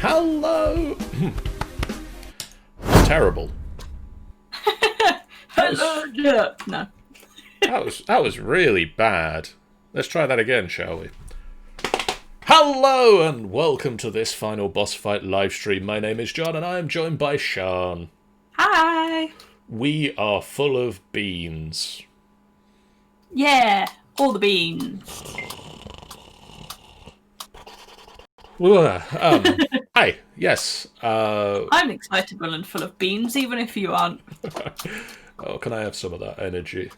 Hello! Terrible. Hello, Jack. No. That was really bad. Let's try that again, shall we? Hello and welcome to this final boss fight livestream. My name is John and I am joined by Sean. Hi. We are full of beans. Yeah, all the beans. Hi, yes. I'm excitable and full of beans, even if you aren't. Oh, can I have some of that energy?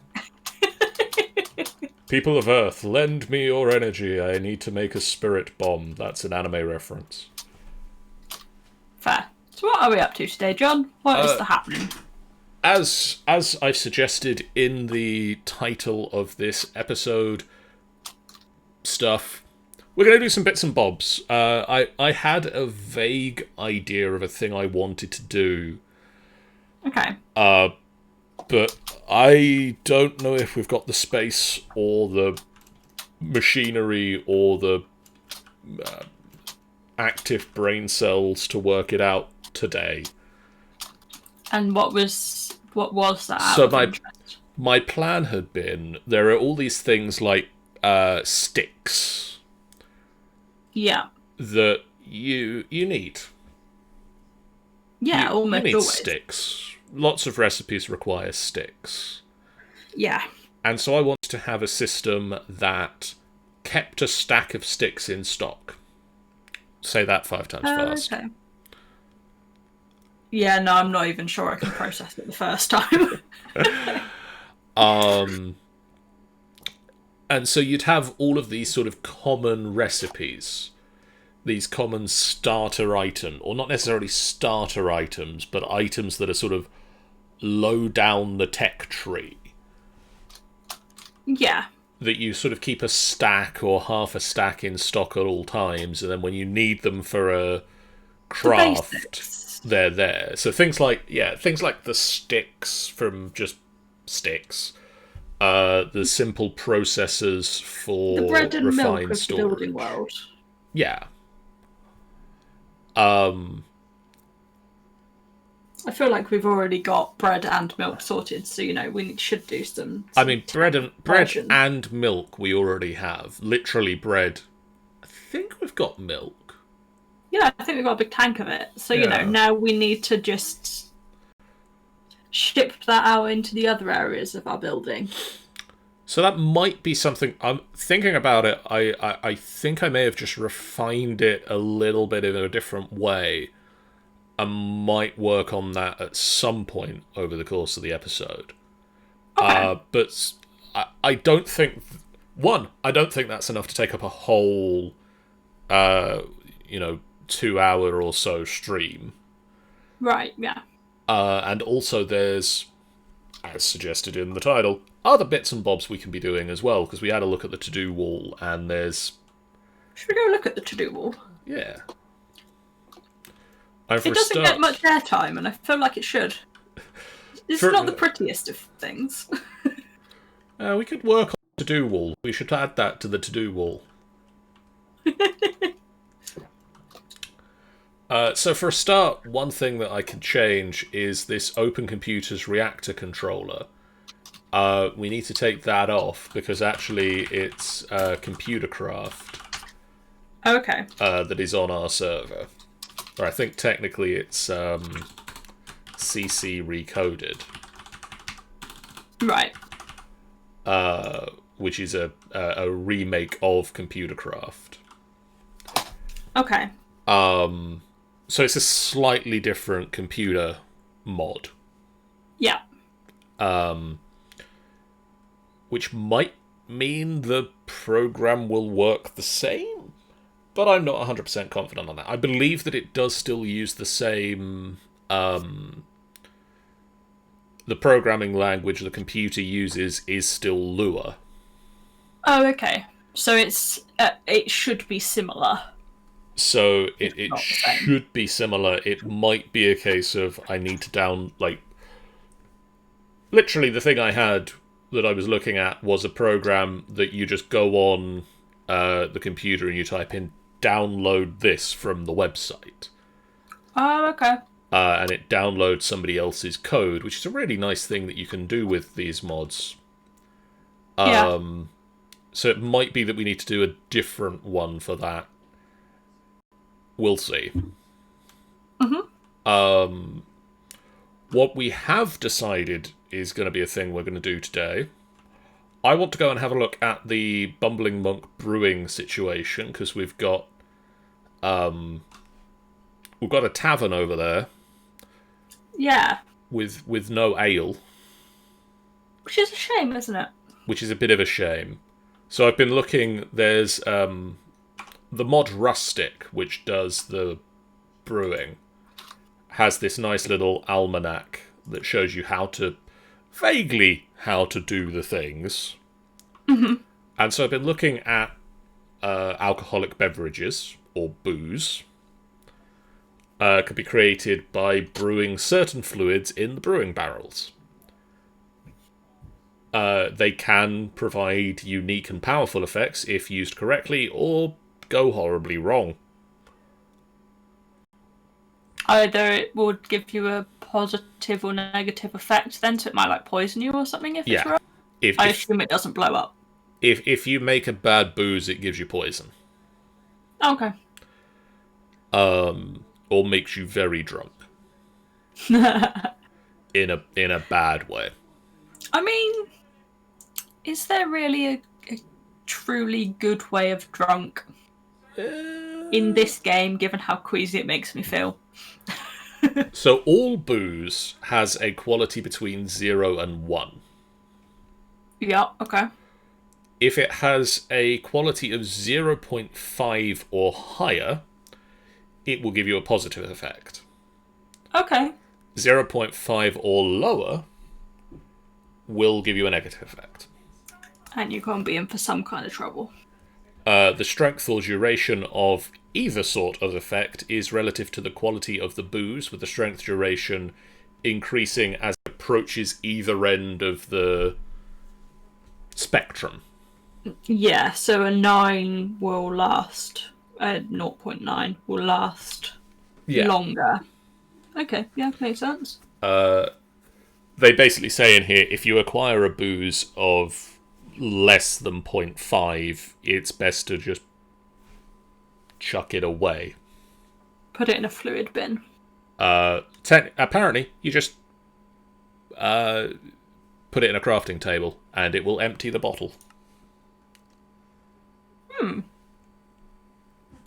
People of Earth, lend me your energy. I need to make a spirit bomb. That's an anime reference. Fair. So what are we up to today, John? What is the happening? As I've suggested in the title of this episode, we're going to do some bits and bobs. I had a vague idea of a thing I wanted to do. Okay. But I don't know if we've got the space or the machinery or the active brain cells to work it out today. And what was that? So my plan had been, there are all these things like sticks. Yeah. That you need. Yeah, almost you need always. sticks. Lots of recipes require sticks. Yeah. And so I wanted to have a system that kept a stack of sticks in stock. Say that 5 times fast. Okay. Yeah, no, I'm not even sure I can process it the first time. And so you'd have all of these sort of common recipes. These common starter item, or not necessarily starter items, but items that are sort of low down the tech tree. Yeah. That you sort of keep a stack or half a stack in stock at all times, and then when you need them for a craft, they're there. So things like the sticks from just sticks. The simple processors for the bread and refined milk of storage. the building world. Yeah. I feel like we've already got bread and milk sorted, so we should do some. I mean, bread and milk we already have. Literally bread. I think we've got milk. Yeah, I think we've got a big tank of it. So now we need to just ship that out into the other areas of our building. So that might be something. I'm thinking about it. I think I may have just refined it a little bit in a different way. I might work on that at some point over the course of the episode. Okay. But I don't think... I don't think that's enough to take up a whole, 2-hour or so stream. Right, yeah. And also there's, as suggested in the title, other bits and bobs we can be doing as well, because we had a look at the to-do wall, and there's... Should we go look at the to-do wall? Yeah. It doesn't get much airtime, and I feel like it should. It's not the prettiest of things. We could work on the to-do wall. We should add that to the to-do wall. So for a start, one thing that I can change is this Open Computers reactor controller. We need to take that off, because actually it's ComputerCraft. Okay. That is on our server. Or I think technically it's CC Recoded. Right. Which is a remake of ComputerCraft. Okay. So it's a slightly different computer mod. Yeah. Which might mean the program will work the same, but I'm not 100% confident on that. I believe that it does still use the same... the programming language the computer uses is still Lua. Oh, okay. So it should be similar. So it should be similar. It might be a case of I need to literally the thing I had that I was looking at was a program that you just go on the computer and you type in download this from the website. Oh, okay. And it downloads somebody else's code, which is a really nice thing that you can do with these mods. Yeah. So it might be that we need to do a different one for that. We'll see. What we have decided is going to be a thing we're going to do today. I want to go and have a look at the Bumbling Monk brewing situation, because we've got a tavern over there. Yeah. With no ale. Which is a shame, isn't it? Which is a bit of a shame. So I've been looking, there's the mod Rustic, which does the brewing, has this nice little almanac that shows you vaguely how to do the things. Mm-hmm. And so I've been looking at alcoholic beverages, or booze, could be created by brewing certain fluids in the brewing barrels. They can provide unique and powerful effects if used correctly, or go horribly wrong. Either it would give you a positive or negative effect then, so it might poison you or something if it's wrong. I assume it doesn't blow up. If you make a bad booze, it gives you poison. Okay. Or makes you very drunk. in a bad way. I mean, is there really a truly good way of drunk in this game, given how queasy it makes me feel? So all booze has a quality between 0 and 1. Yeah, okay. If it has a quality of 0.5 or higher, it will give you a positive effect. Okay. 0.5 or lower will give you a negative effect. And you're going to be in for some kind of trouble. The strength or duration of either sort of effect is relative to the quality of the booze, with the strength duration increasing as it approaches either end of the spectrum. Yeah, so a 9 will last. 0.9 will last longer. Okay, yeah, makes sense. They basically say in here, if you acquire a booze of less than 0.5, it's best to just chuck it away. Put it in a fluid bin. Apparently, you just put it in a crafting table, and it will empty the bottle.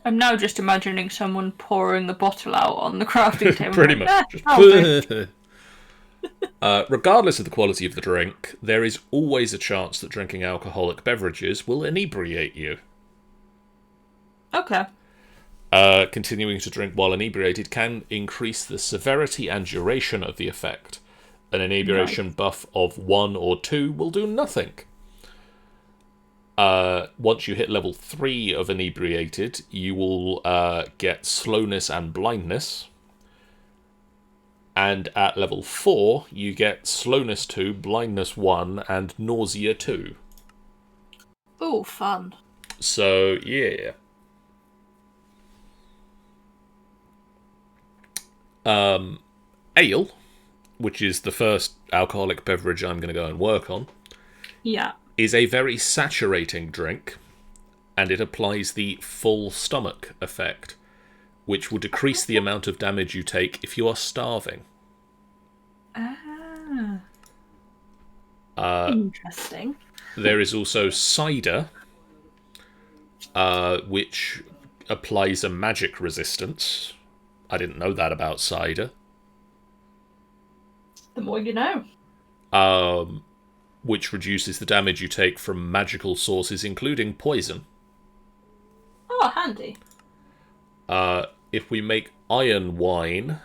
I'm now just imagining someone pouring the bottle out on the crafting table. Pretty much. Regardless of the quality of the drink, there is always a chance that drinking alcoholic beverages will inebriate you. Okay. Continuing to drink while inebriated can increase the severity and duration of the effect. An inebriation buff of 1 or 2 will do nothing. Once you hit level 3 of inebriated, you will get slowness and blindness. And at level 4, you get slowness 2, blindness 1, and nausea 2. Oh, fun. So, yeah. Ale, which is the first alcoholic beverage I'm going to go and work on, is a very saturating drink, and it applies the full stomach effect, which will decrease the amount of damage you take if you are starving. Interesting. There is also cider, which applies a magic resistance. I didn't know that about cider. The more you know. Which reduces the damage you take from magical sources, including poison. Oh, handy. If we make iron wine,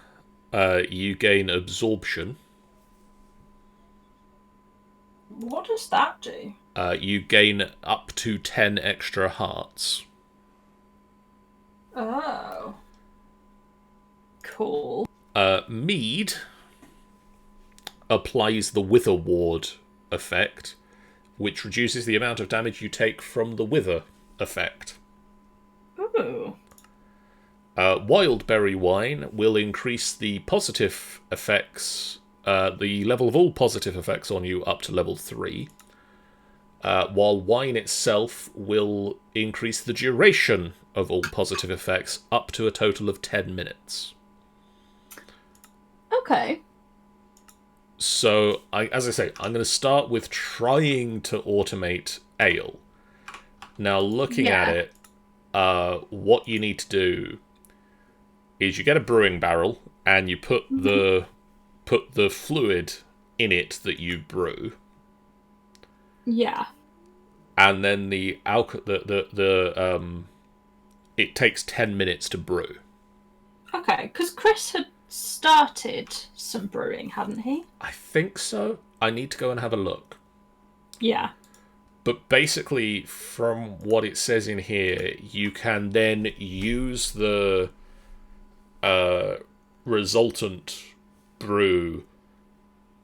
you gain absorption. What does that do? You gain up to 10 extra hearts. Oh. Cool. Mead applies the Wither Ward effect, which reduces the amount of damage you take from the Wither effect. Ooh. Wild berry wine will increase the positive effects, the level of all positive effects on you up to level 3. While wine itself will increase the duration of all positive effects up to a total of 10 minutes. Okay. So, as I say, I'm going to start with trying to automate ale. Now, looking at it, what you need to do is you get a brewing barrel and you put the fluid in it that you brew. Yeah. And then it takes 10 minutes to brew. Okay, because Chris had started some brewing, hadn't he? I think so. I need to go and have a look. Yeah. But basically, from what it says in here, you can then use the resultant brew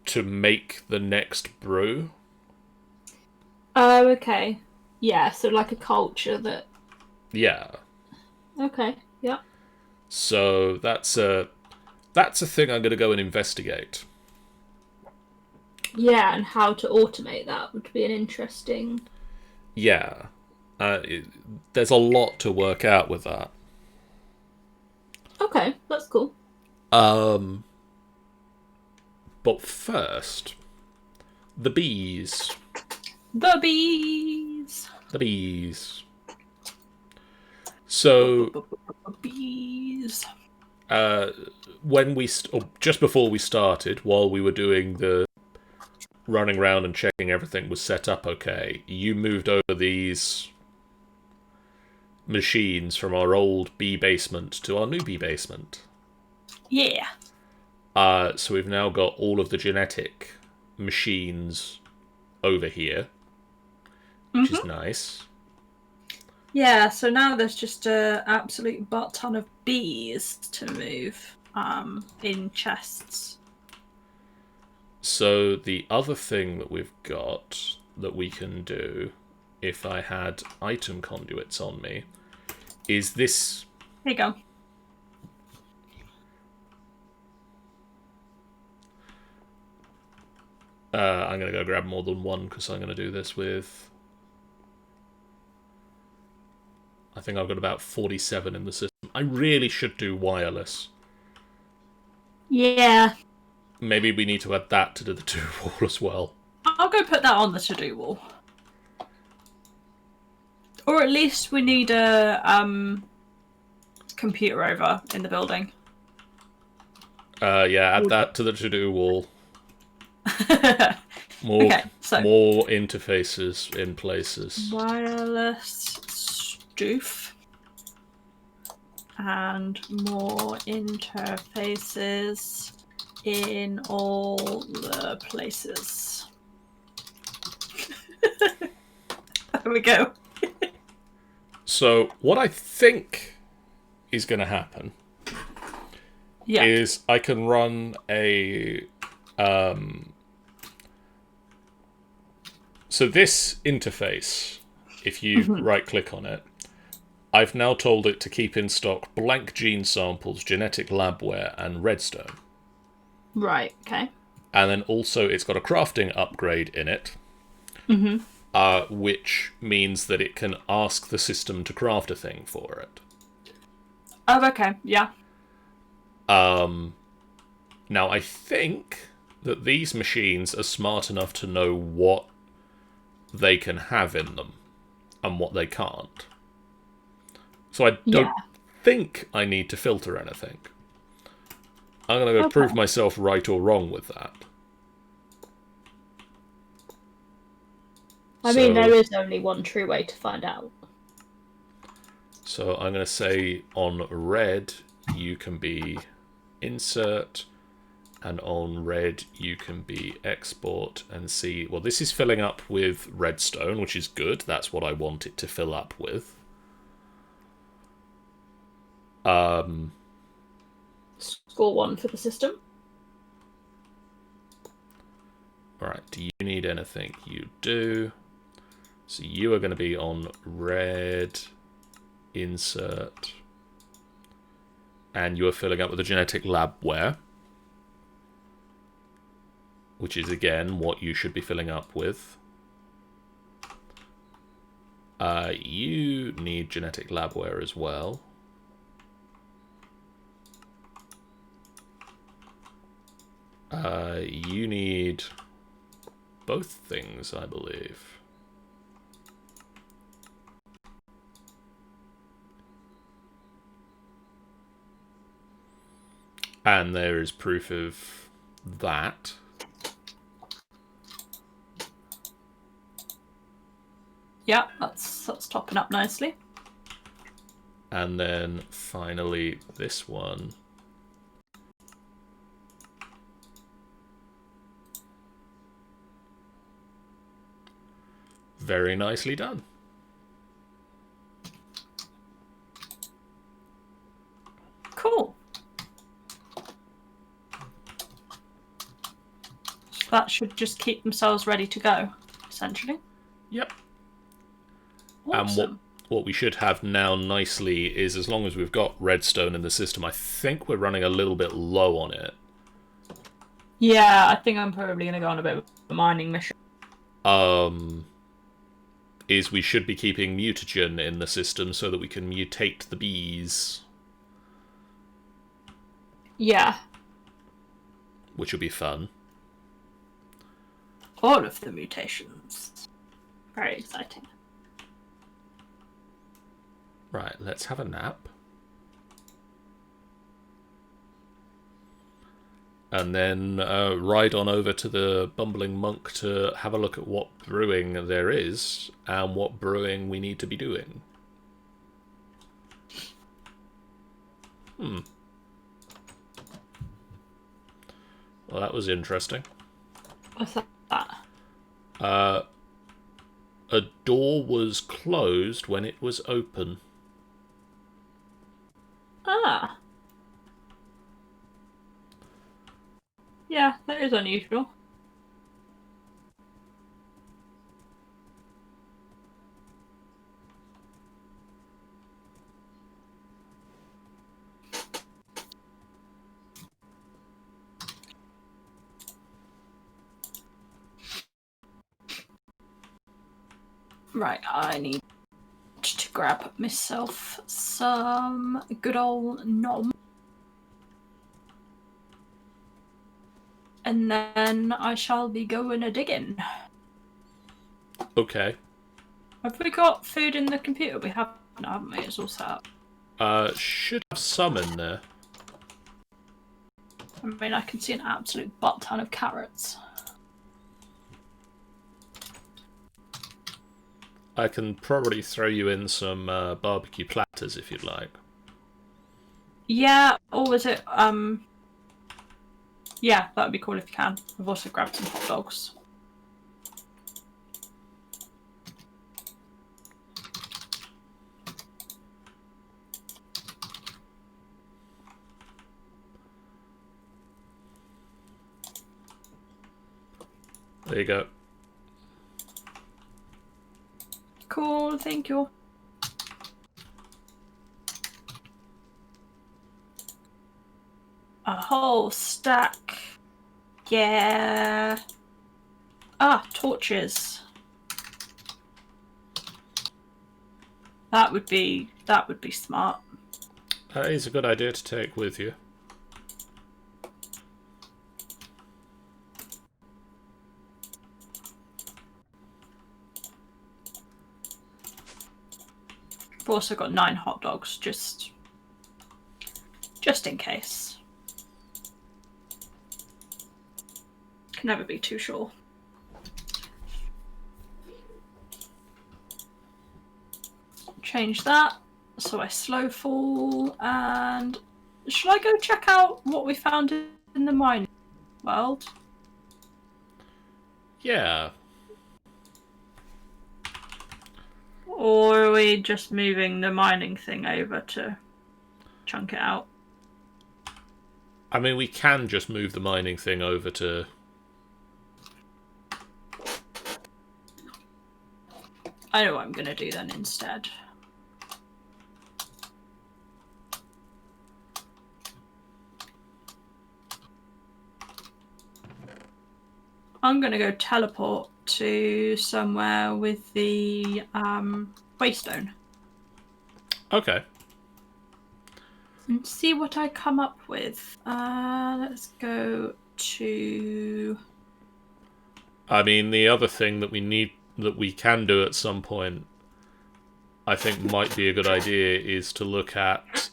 to make the next brew. Oh, okay. Yeah, so like a culture that... Yeah. Okay, yeah. So that's a thing I'm going to go and investigate. Yeah, and how to automate that would be an interesting... Yeah. There's a lot to work out with that. Okay, that's cool. But first, the bees. The bees! The bees. So, bees. Just before we started, while we were doing the running around and checking everything was set up okay, you moved over these machines from our old bee basement to our new bee basement. Yeah. So we've now got all of the genetic machines over here, which is nice. Yeah, so now there's just an absolute butt ton of bees to move in chests. So the other thing that we've got that we can do, if I had item conduits on me, is this. Here you go. I'm going to go grab more than one because I'm going to do this with... I think I've got about 47 in the system. I really should do wireless. Yeah. Maybe we need to add that to the to-do wall as well. I'll go put that on the to-do wall. Or at least we need a computer over in the building. Yeah, add that to the to-do wall. More interfaces in places. Wireless stoof. And more interfaces in all the places. There we go. So, what I think is going to happen is I can run a... So this interface, if you right-click on it, I've now told it to keep in stock blank gene samples, genetic labware, and redstone. Right, okay. And then also it's got a crafting upgrade in it, which means that it can ask the system to craft a thing for it. Oh, okay, yeah. Now, I think that these machines are smart enough to know what they can have in them and what they can't. So I don't think I need to filter anything. I'm going to go prove myself right or wrong with that. I mean, there is only one true way to find out. So I'm going to say on red, you can be insert, and on red, you can be export and see. Well, this is filling up with redstone, which is good. That's what I want it to fill up with. Score 1 for the system. Alright, do you need anything? You do. So you are going to be on red, insert, And you are filling up with the genetic labware, which is, again, what you should be filling up with. You need genetic labware as well. You need both things, I believe. And there is proof of that. Yeah, that's topping up nicely. And then finally this one. Very nicely done. Cool. That should just keep themselves ready to go, essentially. Yep. Awesome. And what we should have now nicely is, as long as we've got redstone in the system, I think we're running a little bit low on it. Yeah, I think I'm probably going to go on a bit of a mining mission. Is we should be keeping mutagen in the system so that we can mutate the bees. Yeah. Which will be fun. All of the mutations. Very exciting. Right, let's have a nap. And then ride on over to the Bumbling Monk to have a look at what brewing there is and what brewing we need to be doing. Well, that was interesting. What's that? A door was closed when it was open. Ah. Yeah, that is unusual. Right, I need to grab myself some good old nom. And then I shall be going a digging. Okay. Have we got food in the computer? We haven't, we? It's all set up. Should have some in there. I mean, I can see an absolute butt ton of carrots. I can probably throw you in some barbecue platters if you'd like. Yeah, or was it, yeah, that would be cool if you can. I've also grabbed some hot dogs. There you go. Cool, thank you. A whole stack. Yeah. Ah, torches. That would be smart. That is a good idea to take with you. I've also got 9 hot dogs, just in case. Can never be too sure. Change that so I slow fall, and should I go check out what we found in the mine world? Yeah. Or are we just moving the mining thing over to chunk it out? I mean, we can just move the mining thing over to... I know what I'm going to do then instead. I'm going to go teleport to somewhere with the waystone. Okay. And see what I come up with. Let's go to... I mean, the other thing that we can do at some point, I think might be a good idea, is to look at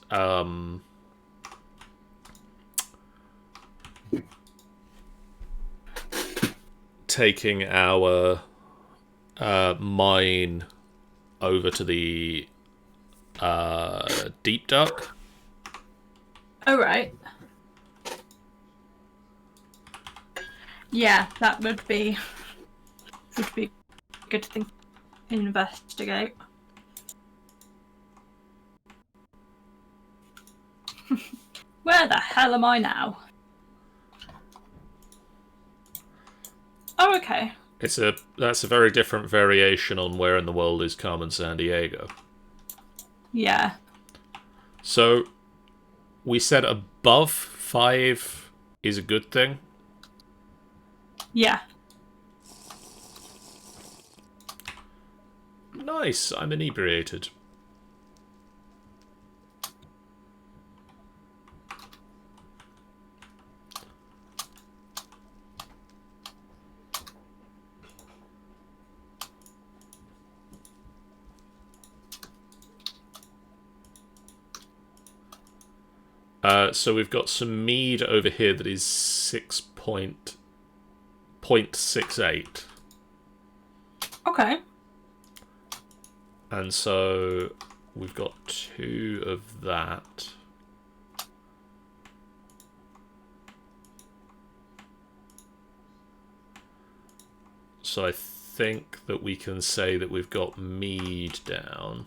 taking our mine over to the Deep Duck. Oh, right. Yeah, that would be a good thing to investigate. Where the hell am I now? Oh, okay. That's a very different variation on where in the world is Carmen Sandiego. Yeah. So we said above 5 is a good thing. Yeah. Nice, I'm inebriated. So we've got some mead over here that is 6.68. Okay. And so we've got 2 of that. So I think that we can say that we've got mead down.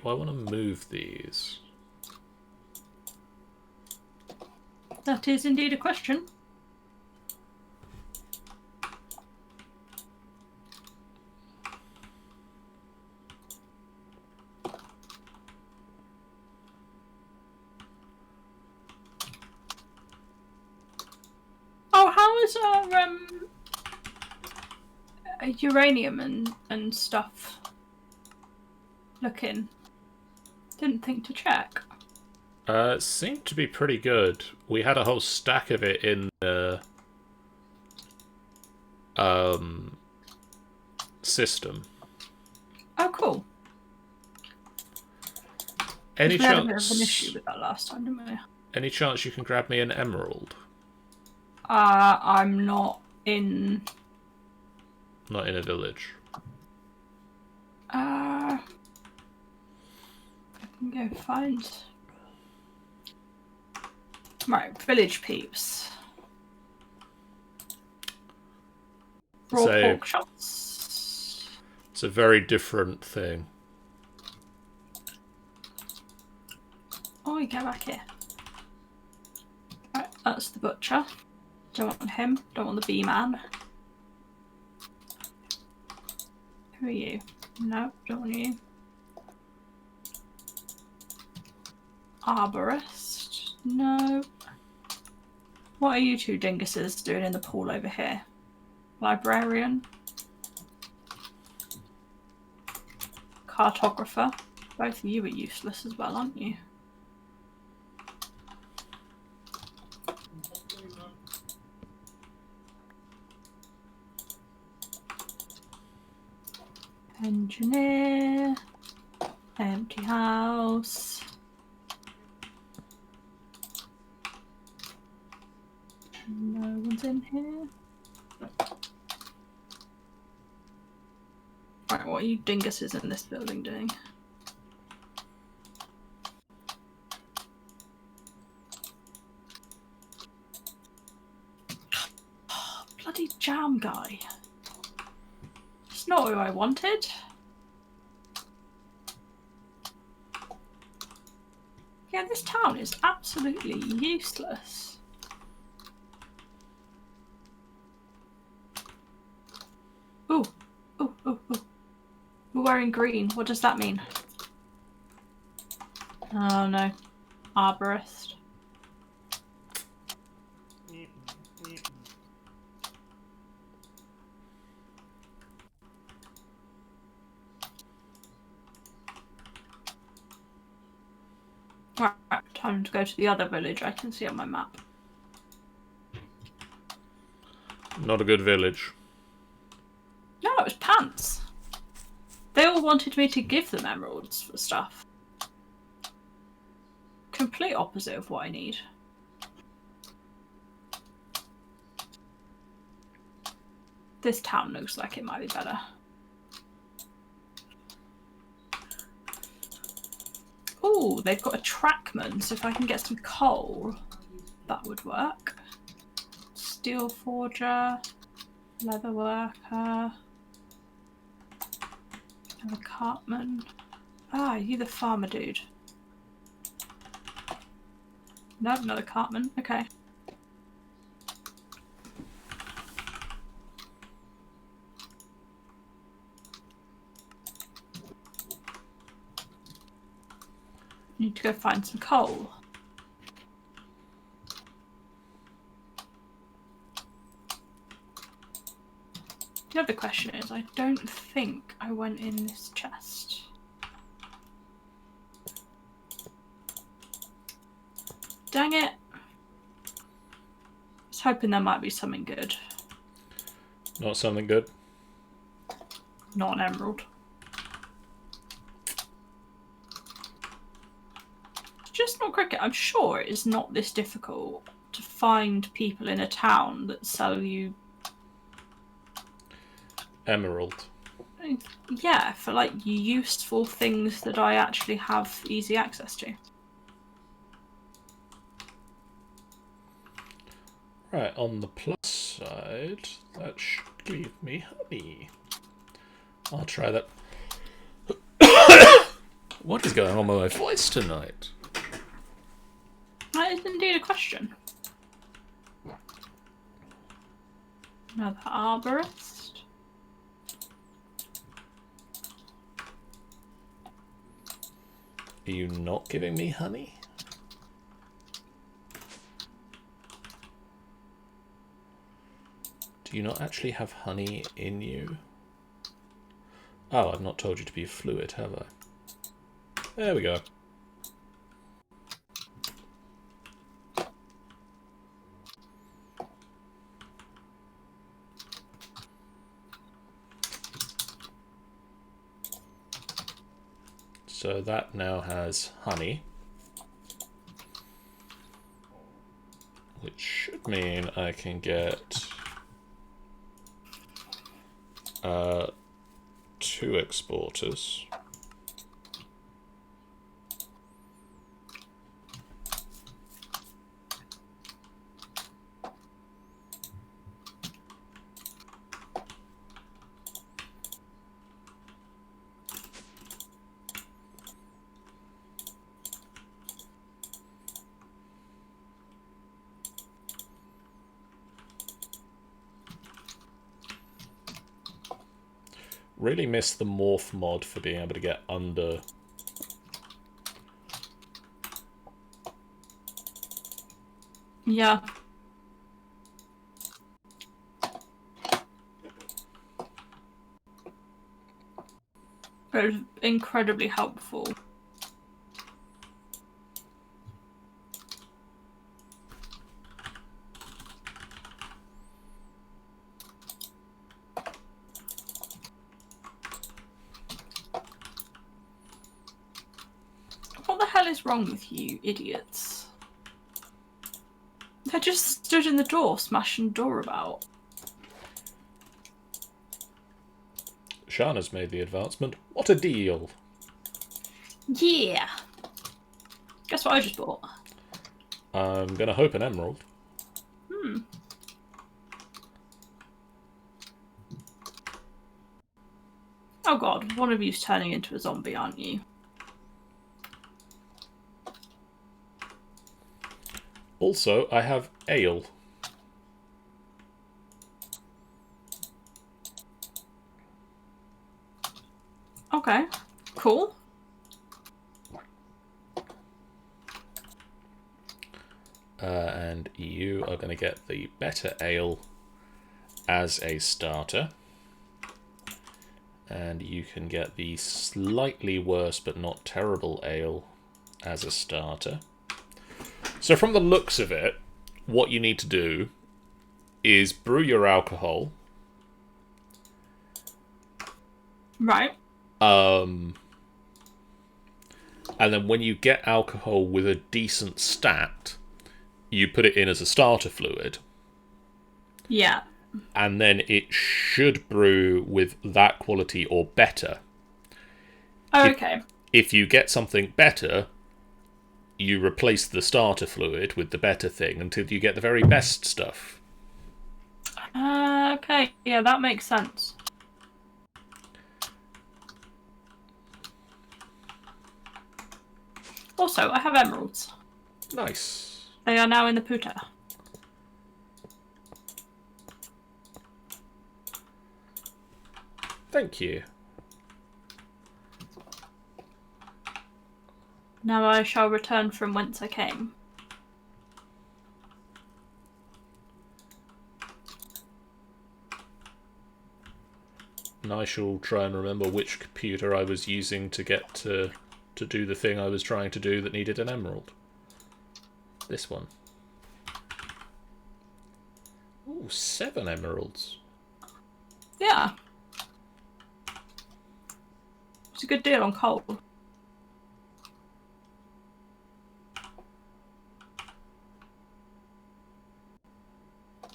Do I want to move these? That is indeed a question. Oh, how is our uranium and stuff looking? Didn't think to check. It seemed to be pretty good. We had a whole stack of it in the system. Oh, cool. Any we had a bit of an chance? issue with that last time, didn't we? Any chance you can grab me an emerald? I'm not in. Not in a village. I can go find. Right, village peeps. Raw pork chops. It's a very different thing. Oh, you go back here. Right, that's the butcher. Don't want him. Don't want the bee man. Who are you? No, don't want you. Arborist. No. What are you two dinguses doing in the pool over here? Librarian. Cartographer. Both of you are useless as well, aren't you? Engineer. Empty house. No one's in here. Right, what are you dinguses in this building doing? Bloody jam guy. It's not who I wanted. Yeah, this town is absolutely useless. Ooh, ooh, ooh, ooh. We're wearing green. What does that mean? Oh no. Arborist. Right, time to go to the other village I can see on my map. Not a good village. No, it was pants. They all wanted me to give them emeralds for stuff. Complete opposite of what I need. This town looks like it might be better. Ooh, they've got a trackman, so if I can get some coal, that would work. Steel forger, leather worker, and a cartman. Ah, you the farmer dude. No, another cartman. Okay. Need to go find some coal. The other question is, I don't think I went in this chest. Dang it. I was hoping there might be something good. Not something good? Not an emerald. Just not cricket. I'm sure it is not this difficult to find people in a town that sell you emerald. Yeah, for like useful things that I actually have easy access to. Right, on the plus side, that should give me honey. I'll try that. What is going on with my voice tonight? That is indeed a question. Another arborist. Are you not giving me honey? Do you not actually have honey in you? Oh, I've not told you to be fluid, have I? There we go. So that now has honey, which should mean I can get 2 exporters. Really miss the morph mod for being able to get under. Yeah. It was incredibly helpful. What the hell is wrong with you, idiots? They just stood in the door, smashing the door about. Shana's made the advancement. What a deal! Yeah. Guess what I just bought? I'm gonna hope an emerald. Oh god, one of you's turning into a zombie, aren't you? Also, I have ale. Okay, cool. And you are going to get the better ale as a starter. And you can get the slightly worse but not terrible ale as a starter. So from the looks of it, what you need to do is brew your alcohol. Right. And then when you get alcohol with a decent stat, you put it in as a starter fluid. Yeah. And then it should brew with that quality or better. Okay. If you get something better, you replace the starter fluid with the better thing until you get the very best stuff. Okay, yeah, that makes sense. Also, I have emeralds. Nice. They are now in the puta. Thank you. Now I shall return from whence I came. And I shall try and remember which computer I was using to get to do the thing I was trying to do that needed an emerald. This one. Ooh, 7 emeralds. Yeah. It's a good deal on coal.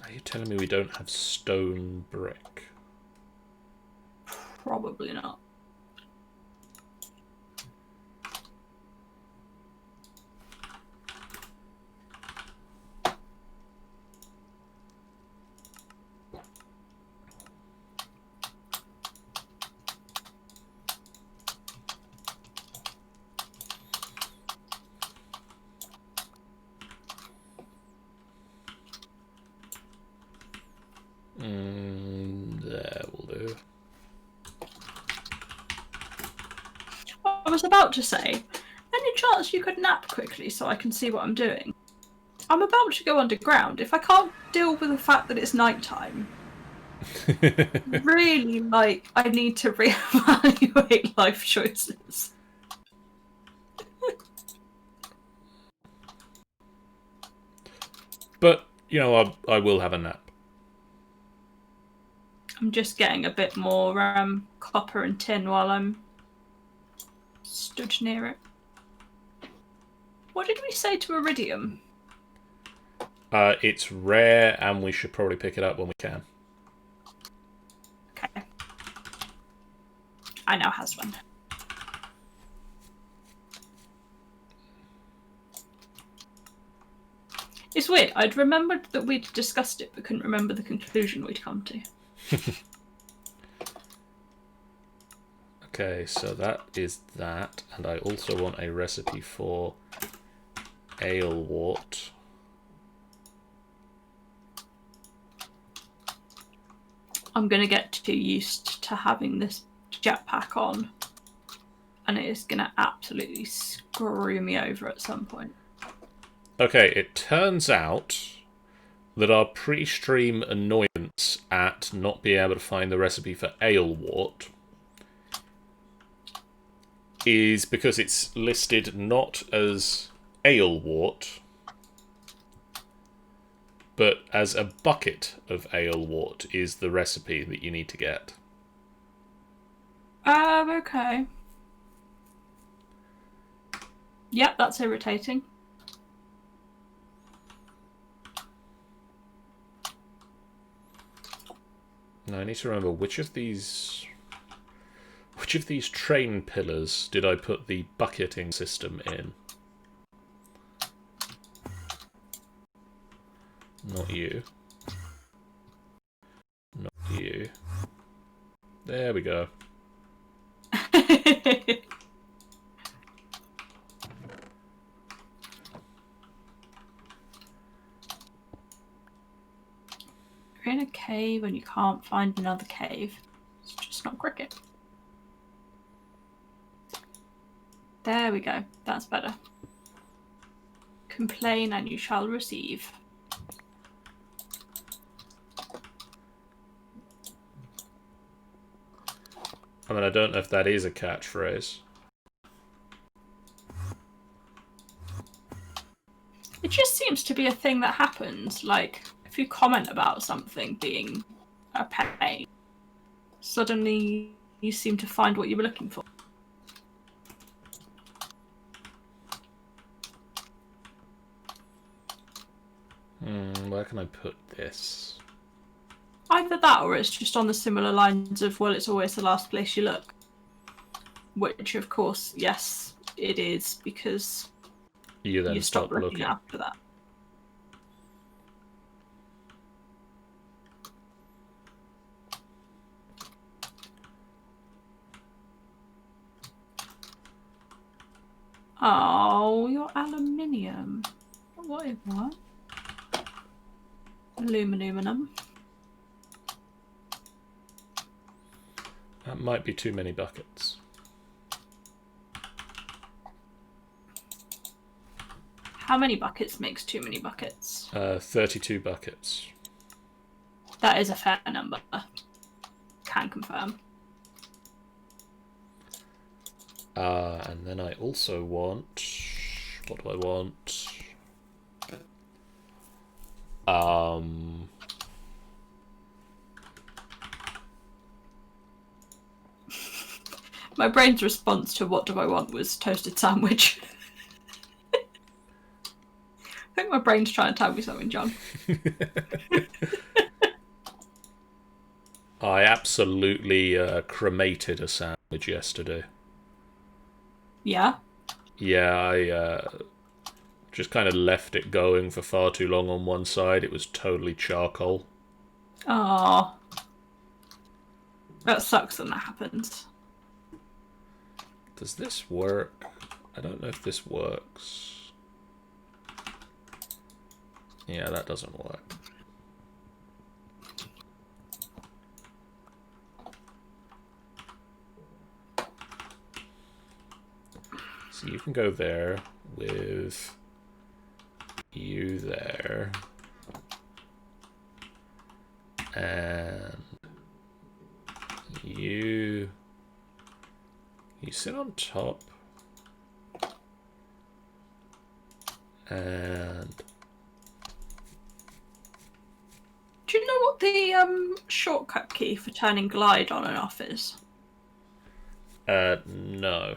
Are you telling me we don't have stone brick? Probably not. There will do. I was about to say, any chance you could nap quickly so I can see what I'm doing? I'm about to go underground. If I can't deal with the fact that it's nighttime, really, I need to reevaluate life choices. But, you know, I will have a nap. I'm just getting a bit more copper and tin while I'm stood near it. What did we say to iridium? It's rare, and we should probably pick it up when we can. Okay. I now has one. It's weird. I'd remembered that we'd discussed it, but couldn't remember the conclusion we'd come to. Okay, so that is that, and I also want a recipe for ale wort. I'm going to get too used to having this jetpack on, and it is going to absolutely screw me over at some point. Okay, it turns out that our pre-stream annoyance at not being able to find the recipe for ale wort is because it's listed not as ale wort, but as a bucket of ale wort is the recipe that you need to get. Okay. Yep, that's irritating. Now I need to remember which of these Which of these train pillars did I put the bucketing system in? Not you. Not you. There we go. You're in a cave and you can't find another cave. It's just not cricket. There we go. That's better. Complain and you shall receive. I mean, I don't know if that is a catchphrase. It just seems to be a thing that happens. Like, if you comment about something being a pain, suddenly you seem to find what you were looking for. Where can I put this? Either that or it's just on the similar lines of, well, it's always the last place you look. Which, of course, yes, it is, because You then you stop stop looking looking. after that. Oh, your aluminium. What is that? Aluminum. That might be too many buckets. How many buckets makes too many buckets? 32 buckets. That is a fair number. Can confirm. And then I also want... What do I want? My brain's response to what do I want was toasted sandwich. I think my brain's trying to tell me something, John. I absolutely cremated a sandwich yesterday. Yeah? Yeah, I just kind of left it going for far too long on one side. It was totally charcoal. Oh. That sucks when that happens. Does this work? I don't know if this works. Yeah, that doesn't work. So you can go there with you there. And you sit on top. And Do you know what the shortcut key for turning glide on and off is? no.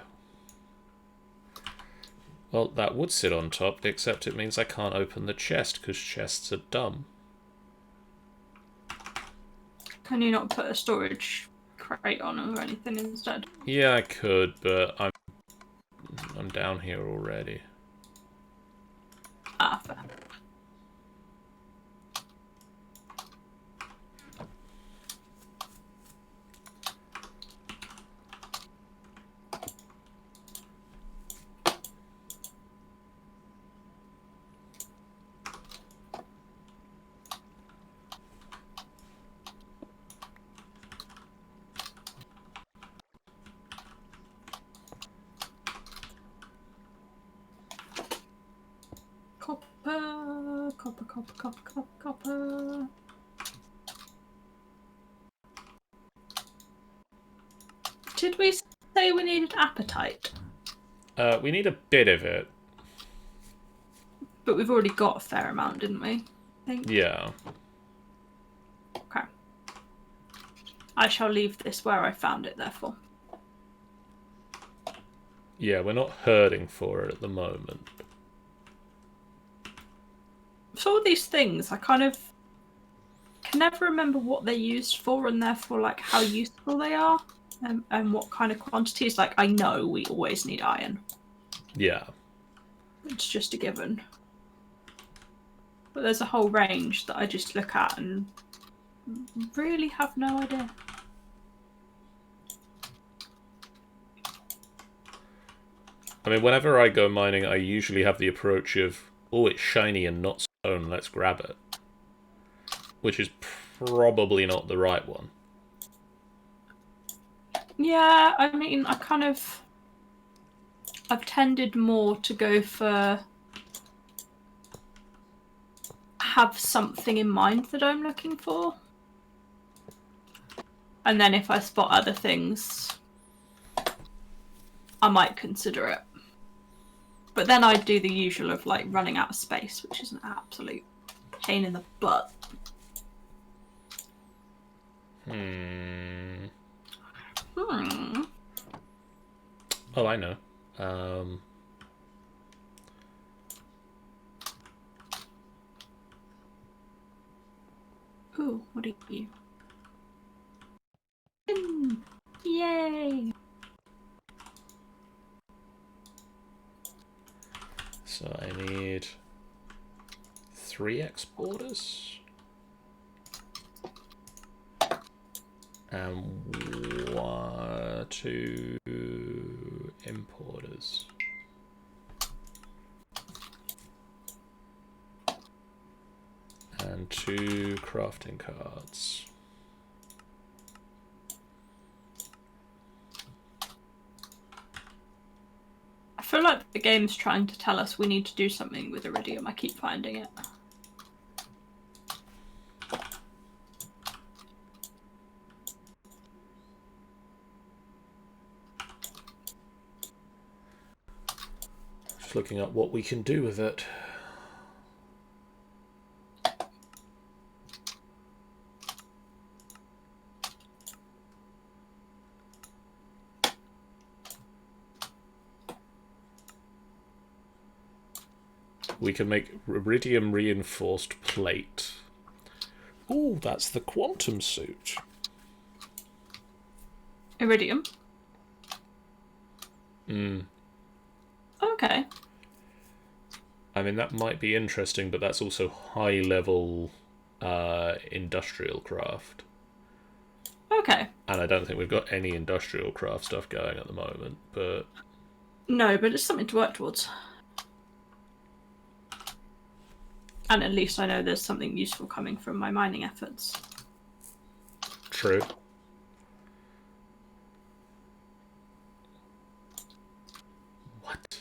Well, that would sit on top, except it means I can't open the chest, because chests are dumb. Can you not put a storage crate on or anything instead? Yeah, I could, but I'm down here already. Ah, fair. Copper. Did we say we needed appetite? We need a bit of it. But we've already got a fair amount, didn't we? I think. Yeah. Okay. I shall leave this where I found it, therefore. Yeah, we're not hurting for it at the moment. So all these things, I kind of can never remember what they're used for and therefore like how useful they are. and what kind of quantities. Like, I know we always need iron. Yeah. It's just a given. But there's a whole range that I just look at and really have no idea. I mean, whenever I go mining, I usually have the approach of, oh, it's shiny and not stone, let's grab it. Which is probably not the right one. Yeah, I mean, I've tended more to go for have something in mind that I'm looking for. And then if I spot other things, I might consider it. But then I'd do the usual of like running out of space, which is an absolute pain in the butt. Oh, I know. Ooh, what are you? Yay! So I need 3 exporters. And 2 importers. And 2 crafting cards. I feel like the game's trying to tell us we need to do something with iridium. I keep finding it. Just looking at what we can do with it. We can make iridium reinforced plate. Ooh, that's the quantum suit. Iridium? Mm. Okay. I mean, that might be interesting, but that's also high-level industrial craft. Okay. And I don't think we've got any industrial craft stuff going at the moment, but... No, but it's something to work towards. And at least I know there's something useful coming from my mining efforts. True. What?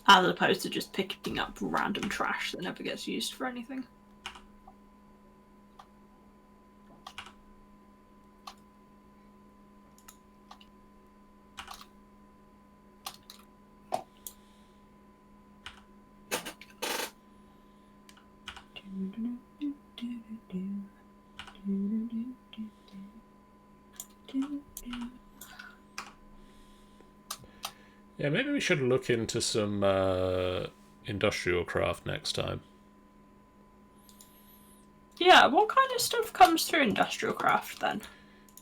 As opposed to just picking up random trash that never gets used for anything. Yeah, maybe we should look into some industrial craft next time. Yeah, what kind of stuff comes through industrial craft then?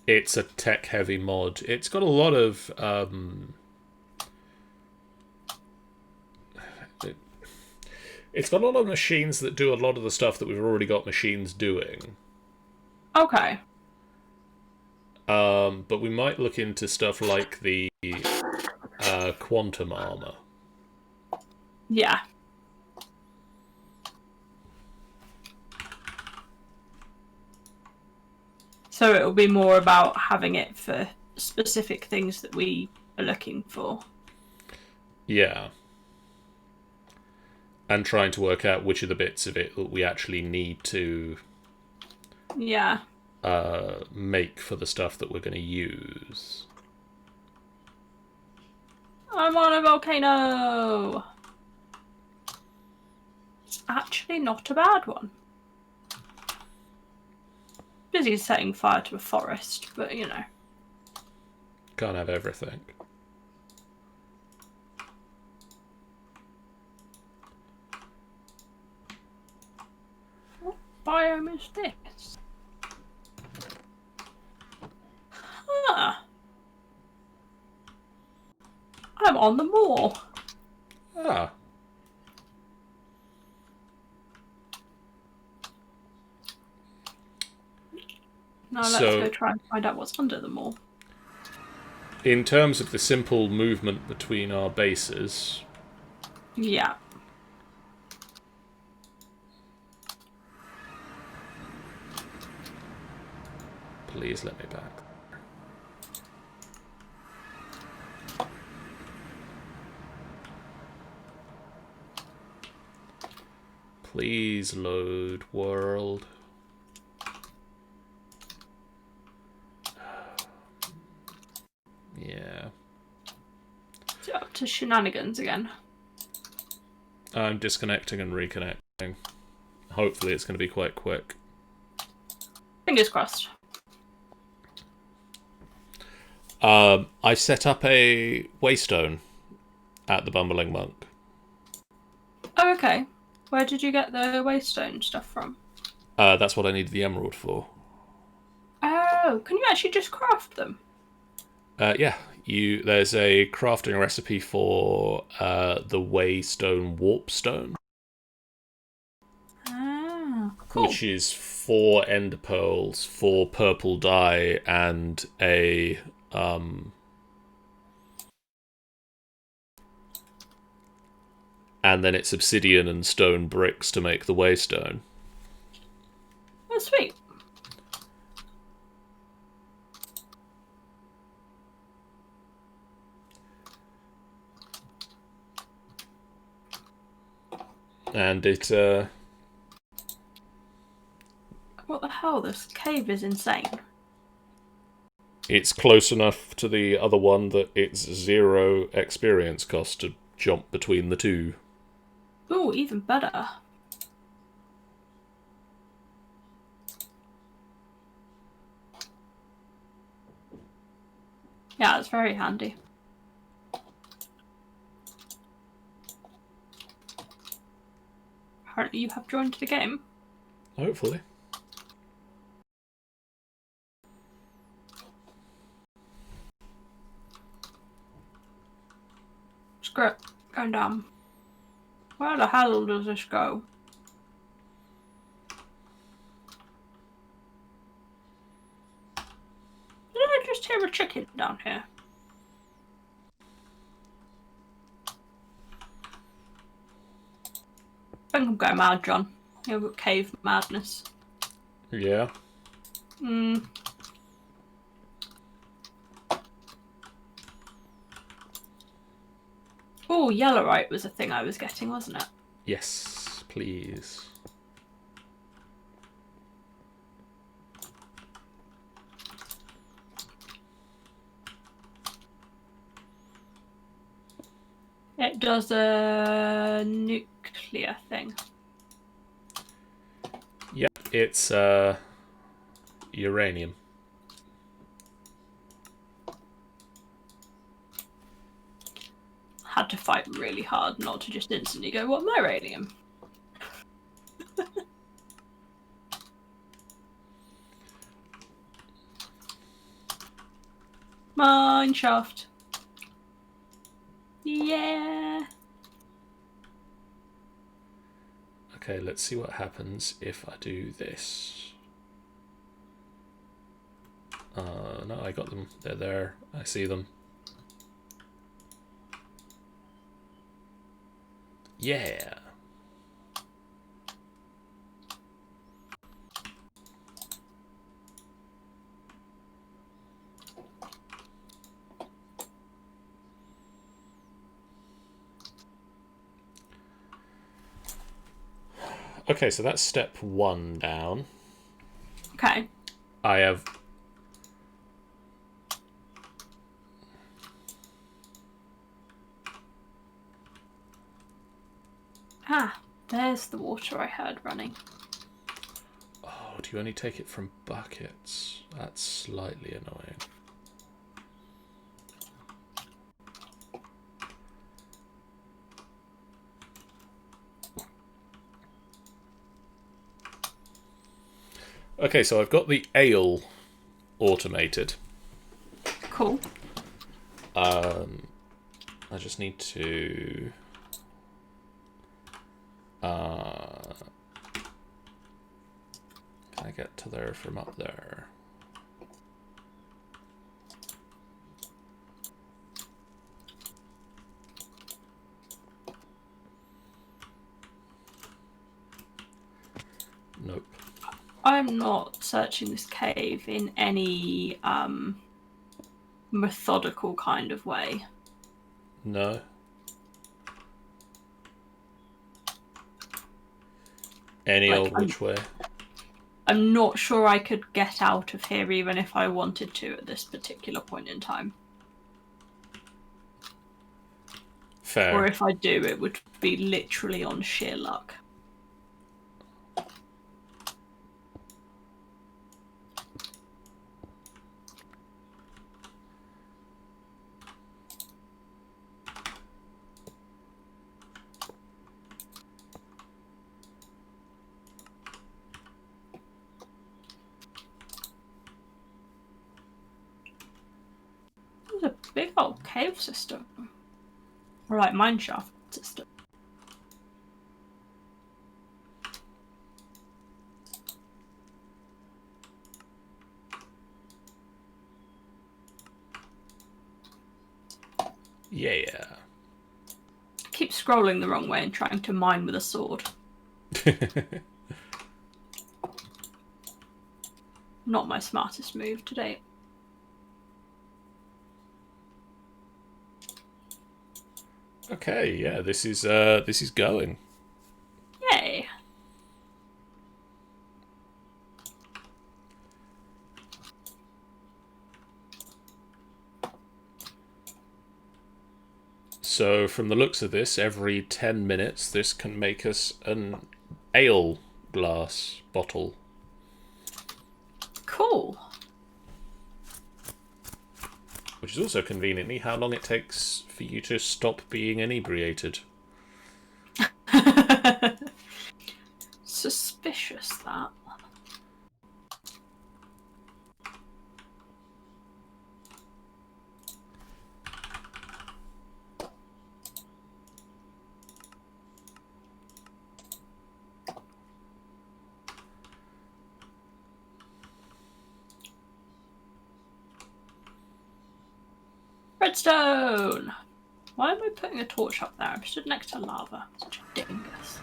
It's a tech-heavy mod. It's got a lot of... It's got a lot of machines that do a lot of the stuff that we've already got machines doing. Okay. But we might look into stuff like the quantum armor. Yeah. So it'll be more about having it for specific things that we are looking for. Yeah. And trying to work out which are the bits of it that we actually need to make for the stuff that we're going to use. I'm on a volcano! It's actually not a bad one. Busy setting fire to a forest, but you know. Can't have everything. What biome is this? Huh. I'm on the moor. Ah. Now let's go try and find out what's under the moor. In terms of the simple movement between our bases... Yeah. Please let me back. Please load world. Yeah. Is it up to shenanigans again? I'm disconnecting and reconnecting. Hopefully it's going to be quite quick. Fingers crossed. I set up a waystone at the Bumbling Monk. Oh, okay. Where did you get the waystone stuff from? That's what I needed the emerald for. Oh, can you actually just craft them? Yeah, there's a crafting recipe for the Waystone Warpstone. Ah, cool. Which is 4 ender pearls, 4 purple dye, and a and then it's obsidian and stone bricks to make the waystone. Oh, sweet. And it What the hell? This cave is insane. it's close enough to the other one that it's 0 experience cost to jump between the two. Ooh, even better. Yeah, it's very handy. Apparently you have joined the game. Hopefully. Screw it. Going down. Where the hell does this go? Did I just hear a chicken down here? I think I'm going mad, John. You've got cave madness. Yeah. Oh, yellowite was a thing I was getting, wasn't it? Yes, please. It does a nuclear thing. Yep, it's uranium. Had to fight really hard not to just instantly go, what, my radium? Mine shaft. Yeah. Okay, let's see what happens if I do this. No, I got them. They're there. I see them. Yeah. Okay, so that's step 1 down. Okay. I have... Ah, there's the water I heard running. Oh, do you only take it from buckets? That's slightly annoying. Okay, so I've got the ale automated. Cool. I just need to... can I get to there from up there? Nope. I'm not searching this cave in any methodical kind of way. No. Any old which way? I'm not sure I could get out of here even if I wanted to at this particular point in time. Fair. Or if I do, it would be literally on sheer luck. There's a big old cave system. Or like mineshaft system. Yeah. Keep scrolling the wrong way and trying to mine with a sword. Not my smartest move to date. Okay, yeah, this is going. Yay. So from the looks of this, every 10 minutes this can make us an ale glass bottle. Cool. Which is also conveniently how long it takes for you to stop being inebriated. Suspicious, that. Redstone! Why am I putting a torch up there? I'm stood next to lava. Such a dingus.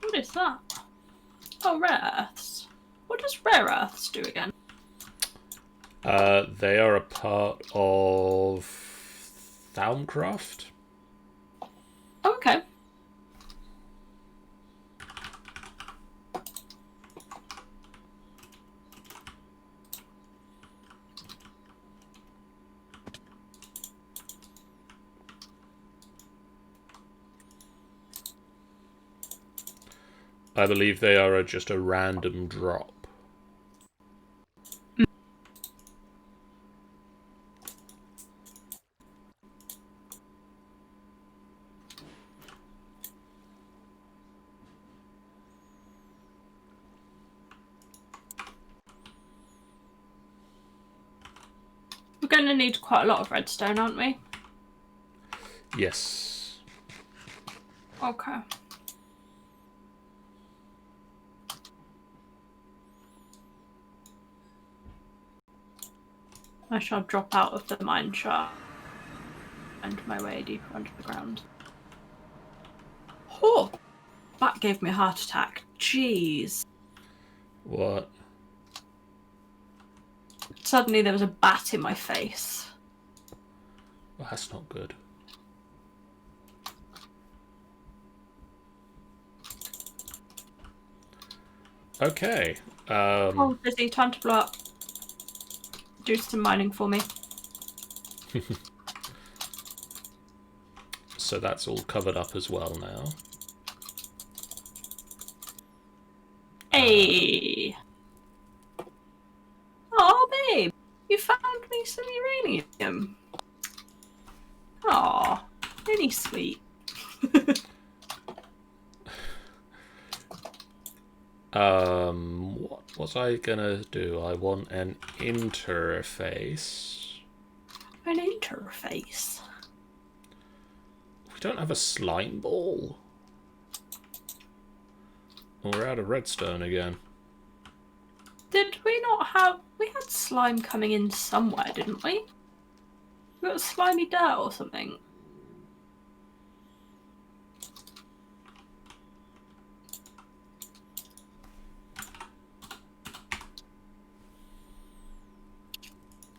What is that? Oh, rare earths. What does rare earths do again? They are a part of Thaumcraft. Okay. I believe they are just a random drop. We're going to need quite a lot of redstone, aren't we? Yes. Okay. I shall drop out of the mine shaft and my way deeper under the ground. Oh! That gave me a heart attack. Jeez. What? Suddenly there was a bat in my face. Well, that's not good. Okay. Oh, busy. Time to blow up. Do some mining for me. So that's all covered up as well now. Hey! Oh, babe! You found me some uranium. Aw, really sweet. What was I gonna do? I want an interface. An interface? We don't have a slime ball. We're out of redstone again. Did we not have... We had slime coming in somewhere, didn't we? We got slimy dirt or something.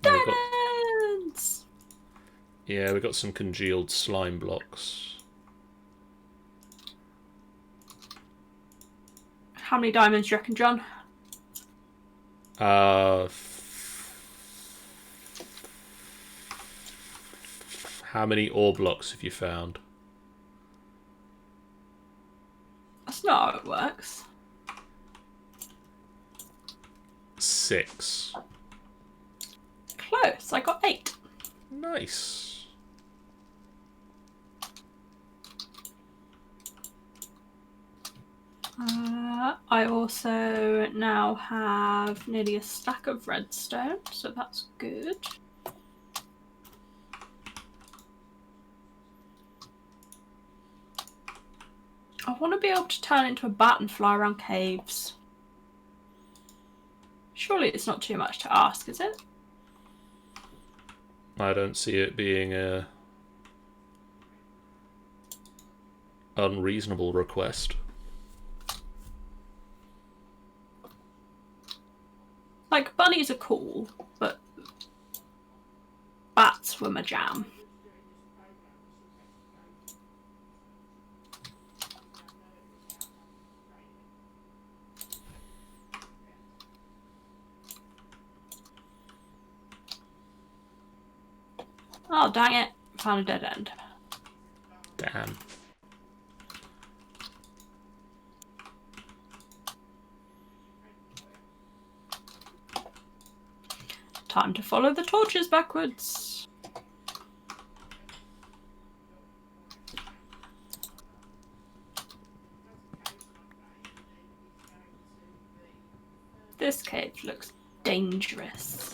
Diamonds! Yeah, we got some congealed slime blocks. How many diamonds do you reckon, John? How many ore blocks have you found? That's not how it works. 6. Close. I got 8. Nice. I also now have nearly a stack of redstone, so that's good. I want to be able to turn into a bat and fly around caves. Surely it's not too much to ask, is it? I don't see it being a unreasonable request. Like, bunnies are cool, but bats were my jam. Oh, dang it. Found a dead end. Damn. Time to follow the torches backwards. This cave looks dangerous.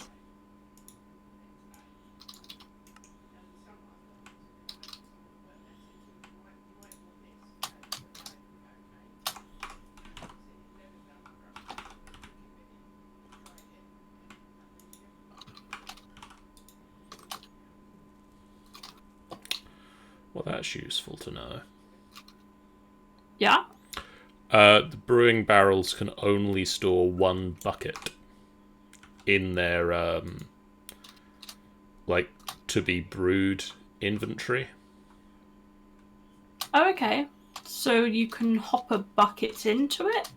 Well, that's useful to know. Yeah? The brewing barrels can only store 1 bucket in their, like, to be brewed inventory. Oh, okay. So you can hopper buckets into it?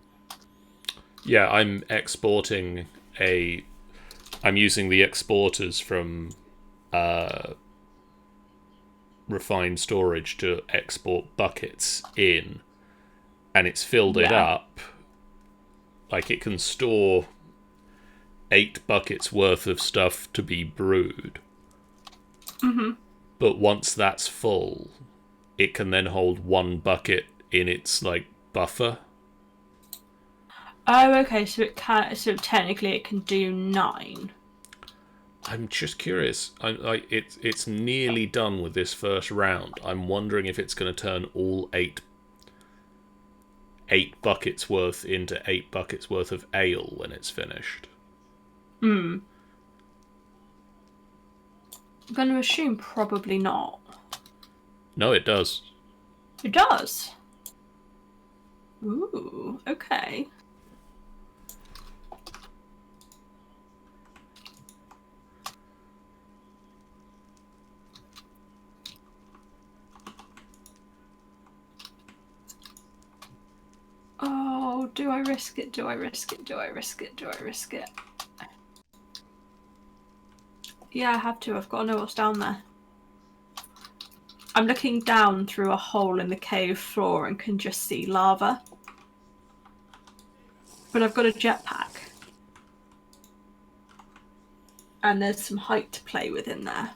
Yeah, I'm exporting I'm using the exporters from refined storage to export buckets in, and it's filled it up. Like, it can store 8 buckets worth of stuff to be brewed. Mm-hmm. But once that's full, it can then hold 1 bucket in its, like, buffer. Oh, okay. So it can. So technically, it can do 9. I'm just curious. It's nearly done with this first round. I'm wondering if it's going to turn all 8 buckets worth into 8 buckets worth of ale when it's finished. Hmm. I'm going to assume probably not. No, it does. It does. Ooh. Okay. Oh, do I risk it? Do I risk it? Do I risk it? Do I risk it? Yeah, I have to. I've got to know what's down there. I'm looking down through a hole in the cave floor and can just see lava. But I've got a jetpack. And there's some height to play with in there.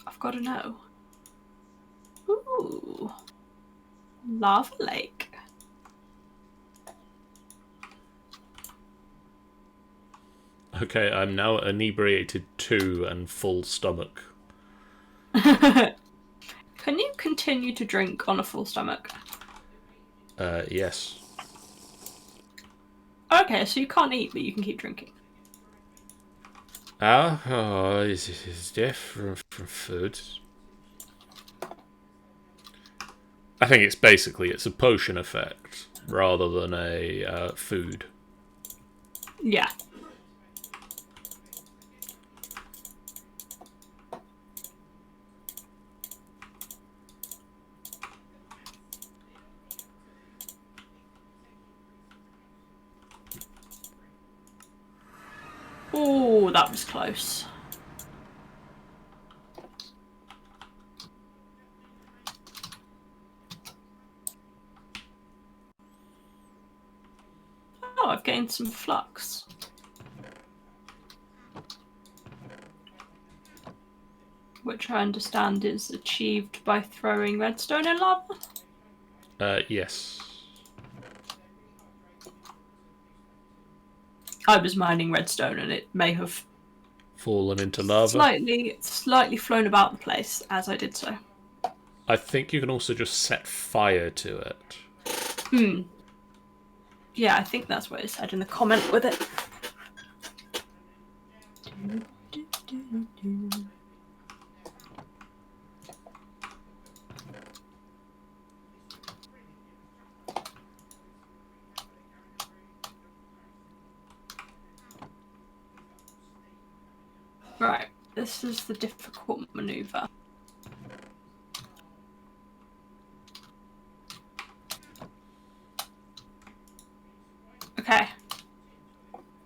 I've got to know. Lava lake. Okay, I'm now inebriated 2 and full stomach. Can you continue to drink on a full stomach? Yes. Okay, so you can't eat, but you can keep drinking. Alcohol is different from food. I think it's a potion effect rather than a food. Yeah. Oh, that was close. Oh, I've gained some flux. Which I understand is achieved by throwing redstone in lava? Yes. I was mining redstone and it may have Fallen into lava. Slightly flown about the place as I did so. I think you can also just set fire to it. Yeah, I think that's what it said in the comment with it. Right, this is the difficult maneuver. Okay.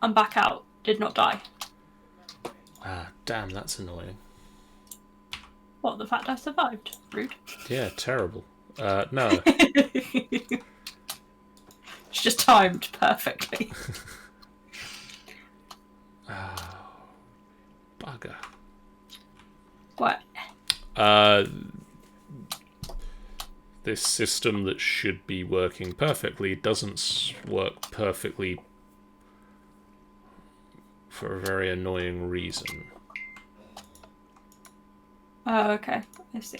I'm back out. Did not die. Ah, damn, that's annoying. What, the fact I survived? Rude. Yeah, terrible. No. It's just timed perfectly. Oh, bugger. What? This system that should be working perfectly doesn't work perfectly for a very annoying reason. Oh, okay. I see.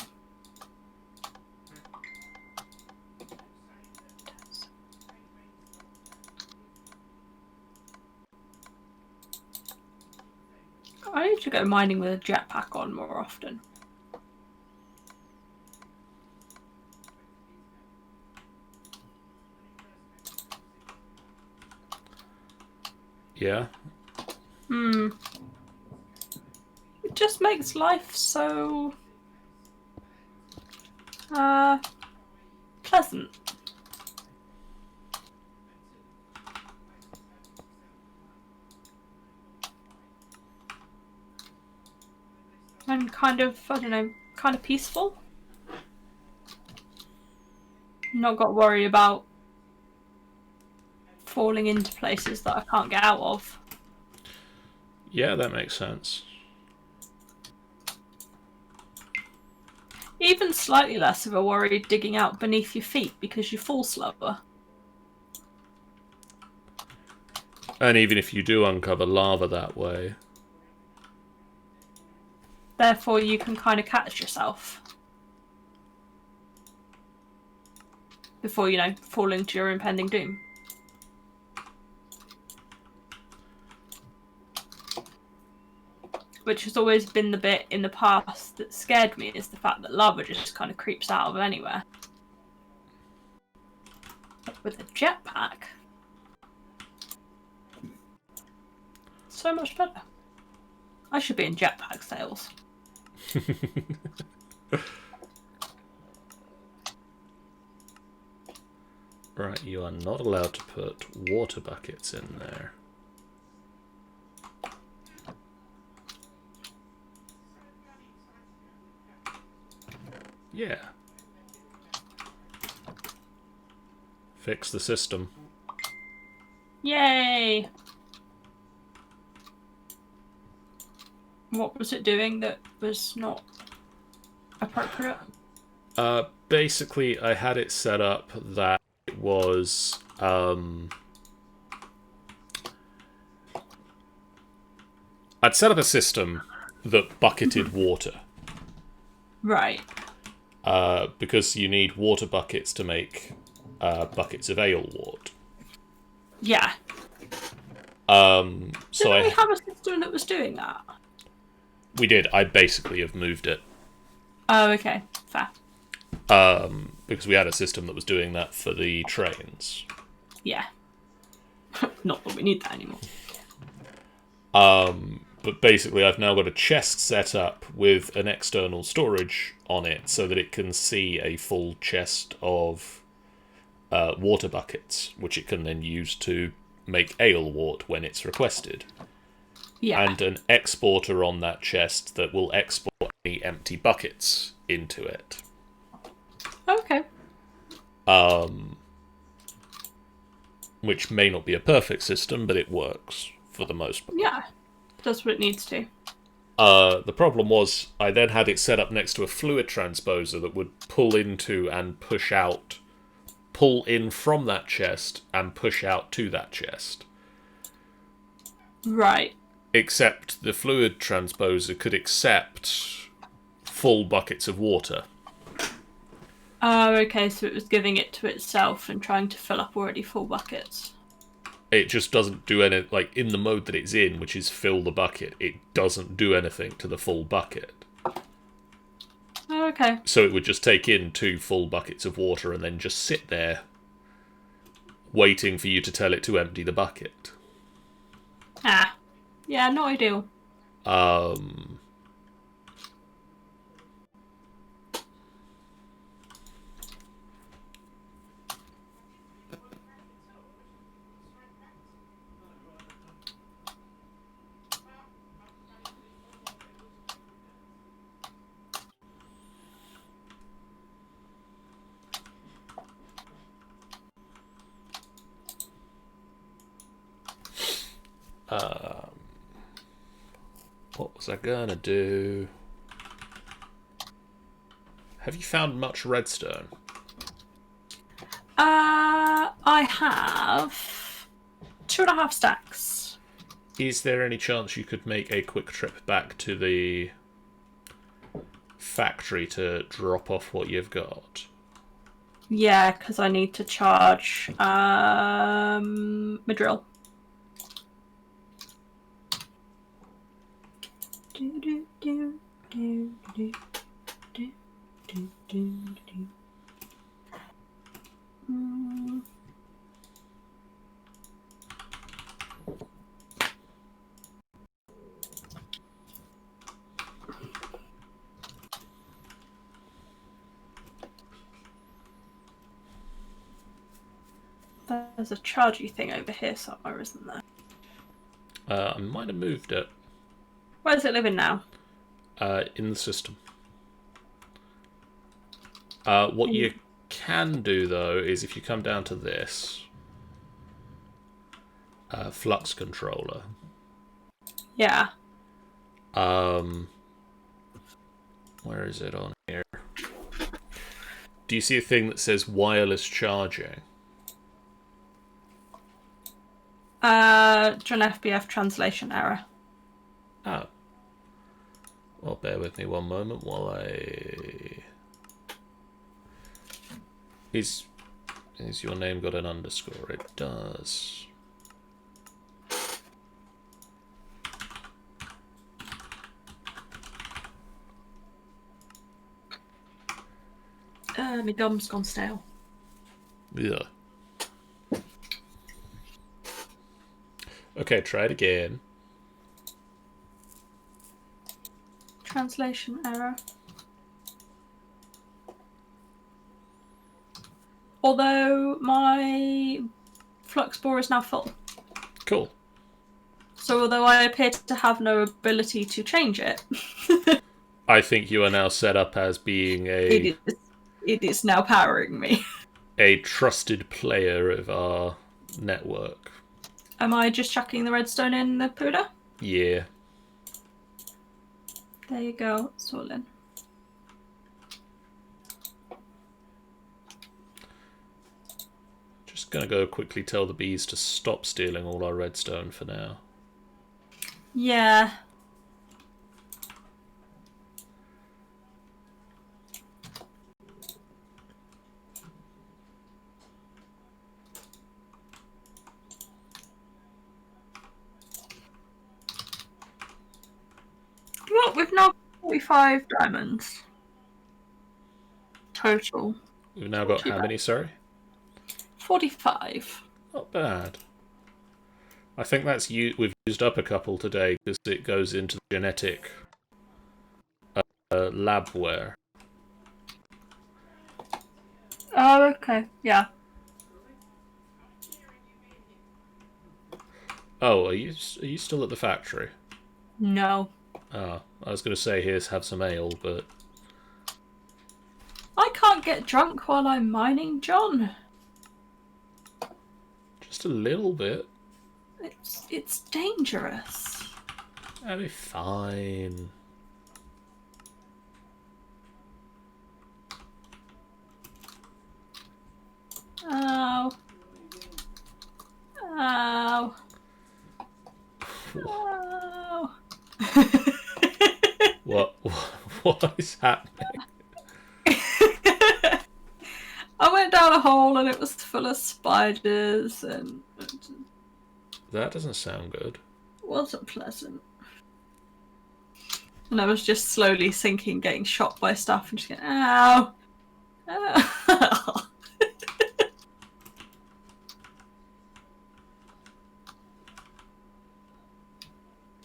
I need to go mining with a jetpack on more often. Yeah? It just makes life so pleasant. And kind of, I don't know, kind of peaceful. Not got to worry about falling into places that I can't get out of. Yeah, that makes sense. Even slightly less of a worry digging out beneath your feet because you fall slower. And even if you do uncover lava that way... Therefore, you can kind of catch yourself. Before, falling to your impending doom. Which has always been the bit in the past that scared me, is the fact that lava just kind of creeps out of anywhere. But with a jetpack, so much better. I should be in jetpack sales. Right, you are not allowed to put water buckets in there. Yeah. Fix the system. Yay! What was it doing that was not appropriate? Basically, I had it set up that it was I'd set up a system that bucketed water. Right. Because you need water buckets to make buckets of ale wort. Yeah. So Didn't we have a system that was doing that? We did. I basically have moved it. Oh, okay. Fair. Because we had a system that was doing that for the trains. Yeah. Not that we need that anymore. But basically, I've now got a chest set up with an external storage on it so that it can see a full chest of water buckets, which it can then use to make ale wort when it's requested. Yeah. And an exporter on that chest that will export any empty buckets into it. Okay. Which may not be a perfect system, but it works for the most part. Yeah. Does what it needs to. The problem was I then had it set up next to a fluid transposer that would pull into and push out, pull in from that chest and push out to that chest. Right. Except the fluid transposer could accept full buckets of water. Oh, okay, so it was giving it to itself and trying to fill up already full buckets. It just doesn't do any, like, in the mode that it's in, which is fill the bucket, it doesn't do anything to the full bucket. Oh, okay. So it would just take in 2 full buckets of water and then just sit there, waiting for you to tell it to empty the bucket. Ah. Yeah, not ideal. What was I gonna do? Have you found much redstone? I have 2.5 stacks. Is there any chance you could make a quick trip back to the factory to drop off what you've got? Yeah, because I need to charge my drill. There's a chargy thing over here somewhere, isn't there? I might have moved it. Where does it live in now? In the system. What you can do, though, is if you come down to this flux controller. Yeah. Where is it on here? Do you see a thing that says wireless charging? John FBF translation error. Oh. Well, bear with me one moment while I... Is your name got an underscore? It does. My gum's gone stale. Yeah. Okay, try it again. Translation error. Although my flux bore is now full. Cool. So although I appear to have no ability to change it, I think you are now set up as being it is now powering me. a trusted player of our network. Am I just chucking the redstone in the pooter? Yeah. There you go, it's all in. just going to go quickly tell the bees to stop stealing all our redstone for now. Yeah. What? We've now got 45 diamonds. Total. We've now got how many, sorry? 45. Not bad. I think we've used up a couple today because it goes into the genetic labware. Oh, okay. Yeah. Oh, are you still at the factory? No. Ah, I was going to say have some ale, but I can't get drunk while I'm mining, John. just a little bit. It's dangerous. That'll be fine. Ow. Ow. Ow. What is happening? I went down a hole and it was full of spiders and That doesn't sound good. it wasn't pleasant. And I was just slowly sinking, getting shot by stuff and just going, ow. Ow.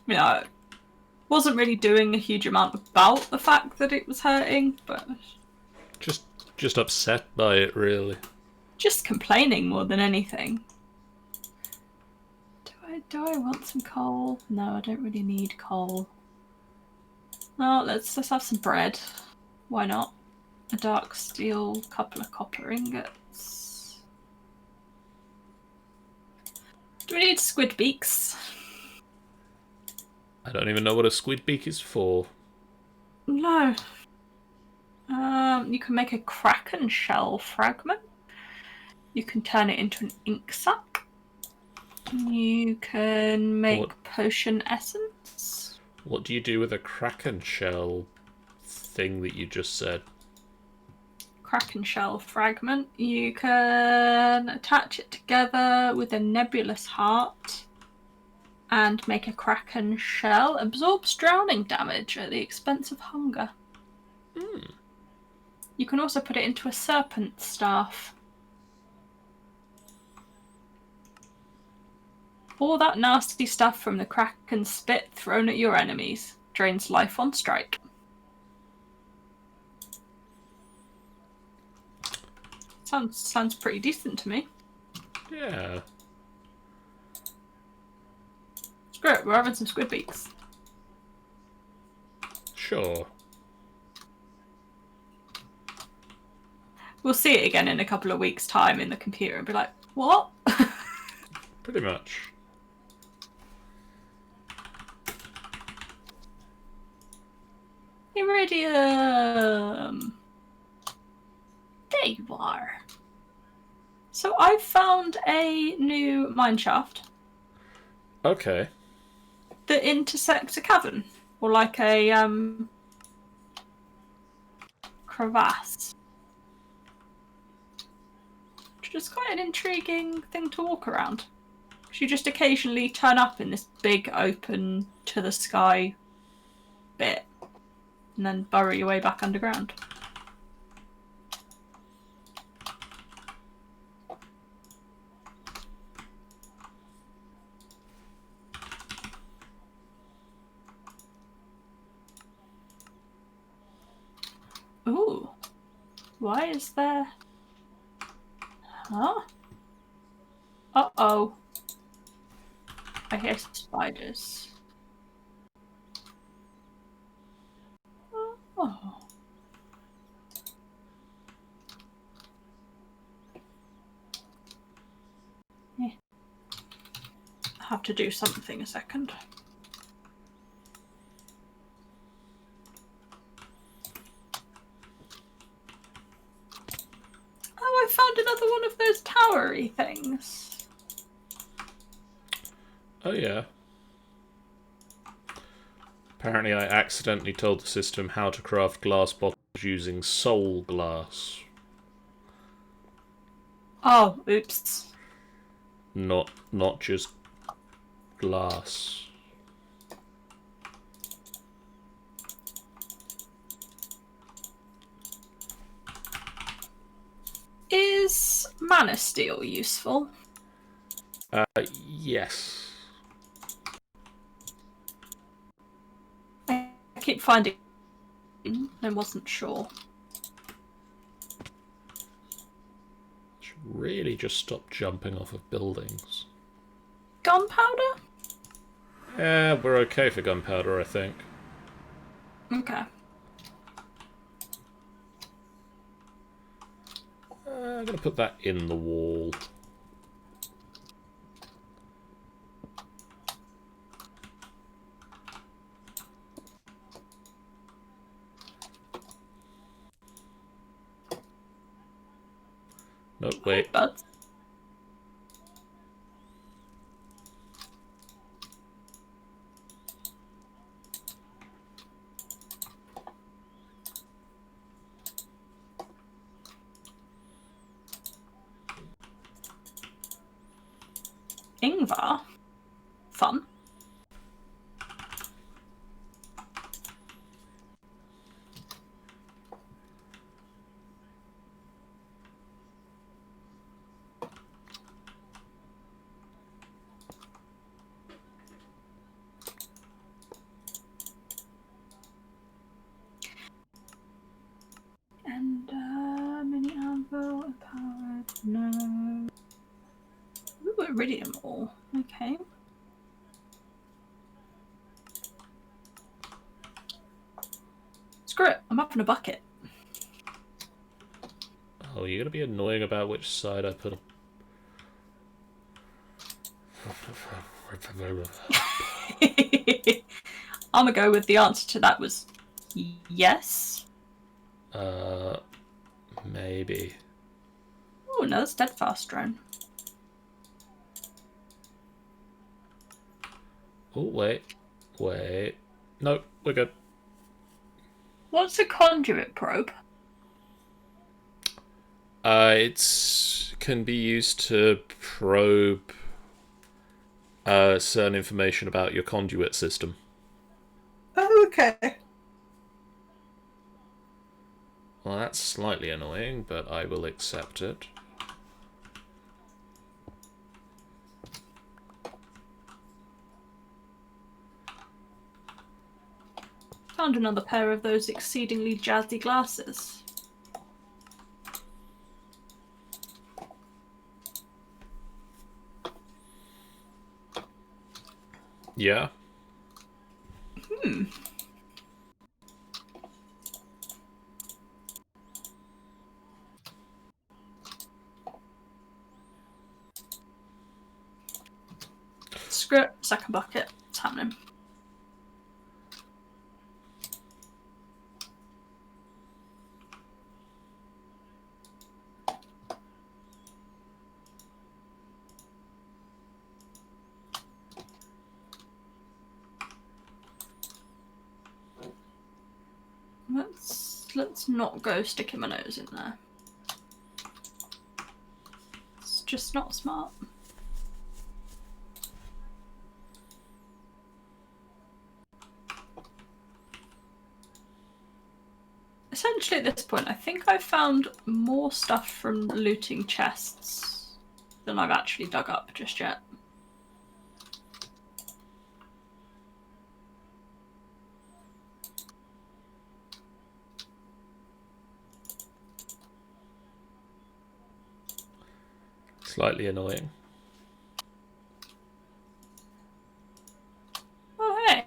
I wasn't really doing a huge amount about the fact that it was hurting, but Just upset by it, really. just complaining more than anything. Do I want some coal? No, I don't really need coal. No, let's have some bread. Why not? A dark steel, couple of copper ingots. Do we need squid beaks? I don't even know what a squid beak is for. No. You can make a kraken shell fragment. You can turn it into an ink sac. You can make potion essence. What do you do with a kraken shell thing that you just said? Kraken shell fragment. You can attach it together with a nebulous heart and make a kraken shell. Absorbs drowning damage at the expense of hunger. You can also put it into a serpent staff. All that nasty stuff from the kraken spit thrown at your enemies. Drains life on strike. Sounds pretty decent to me. Yeah. Screw it, we're having some squid beaks. Sure. We'll see it again in a couple of weeks' time in the computer and be like, what? Pretty much. Iridium! There you are. So I found a new mineshaft Okay. that intersects a cavern. Or like a crevasse. Which is quite an intriguing thing to walk around. You just occasionally turn up in this big open to the sky bit and then burrow your way back underground. Ooh. Why is there... Huh? Uh-oh. I hear spiders. Oh. Yeah. I have to do something a second. Oh, I found found another one of those towery things. Oh yeah. Apparently I accidentally told the system how to craft glass bottles using soul glass. Oh, oops. Not just glass. Is mana steel useful? Yes. I keep finding I wasn't sure. Should really just stop jumping off of buildings. Gunpowder? Yeah, we're okay for gunpowder, I think. Okay. I'm gonna put that in the wall. No, wait. But Ingvar? Fun. And mini anvil, empowered, no. Ooh, iridium ore. Okay. Screw it, I'm up in a bucket. Oh, you're gonna be annoying about which side I put. I'm gonna go with the answer to that was yes. Maybe. Oh, another steadfast drone. Oh, wait. No, we're good. What's a conduit probe? It's can be used to probe certain information about your conduit system. Oh, okay. Well, that's slightly annoying, but I will accept it. Found another pair of those exceedingly jazzy glasses. Yeah. Screw it, second bucket. It's happening. Let's not go sticking my nose in there. It's just not smart. Essentially at this point, I think I've found more stuff from looting chests than I've actually dug up just yet. Slightly annoying. Oh, hey.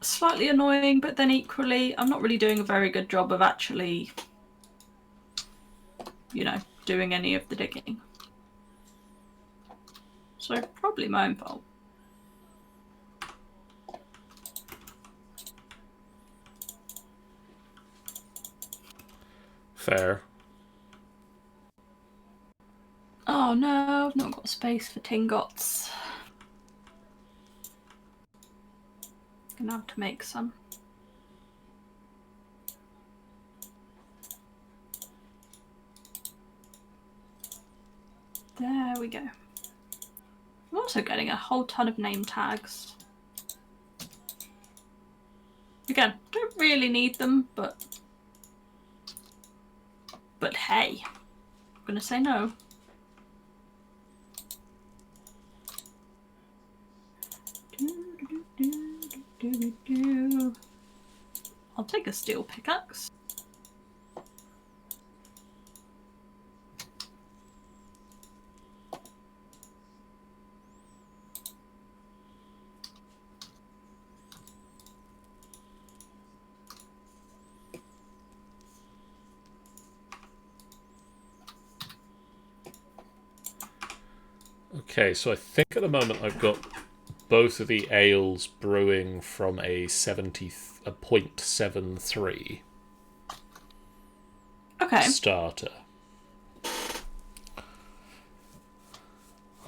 Slightly annoying, but then equally, I'm not really doing a very good job of actually, you know, doing any of the digging. So probably my own fault. Fair. Oh no, I've not got space for tingots. Gonna have to make some. There we go. I'm also getting a whole ton of name tags. Again, don't really need them, but hey, I'm gonna say no. I'll take a steel pickaxe. Okay, so I think at the moment I've got both of the ales brewing from a 0.73 Okay. starter.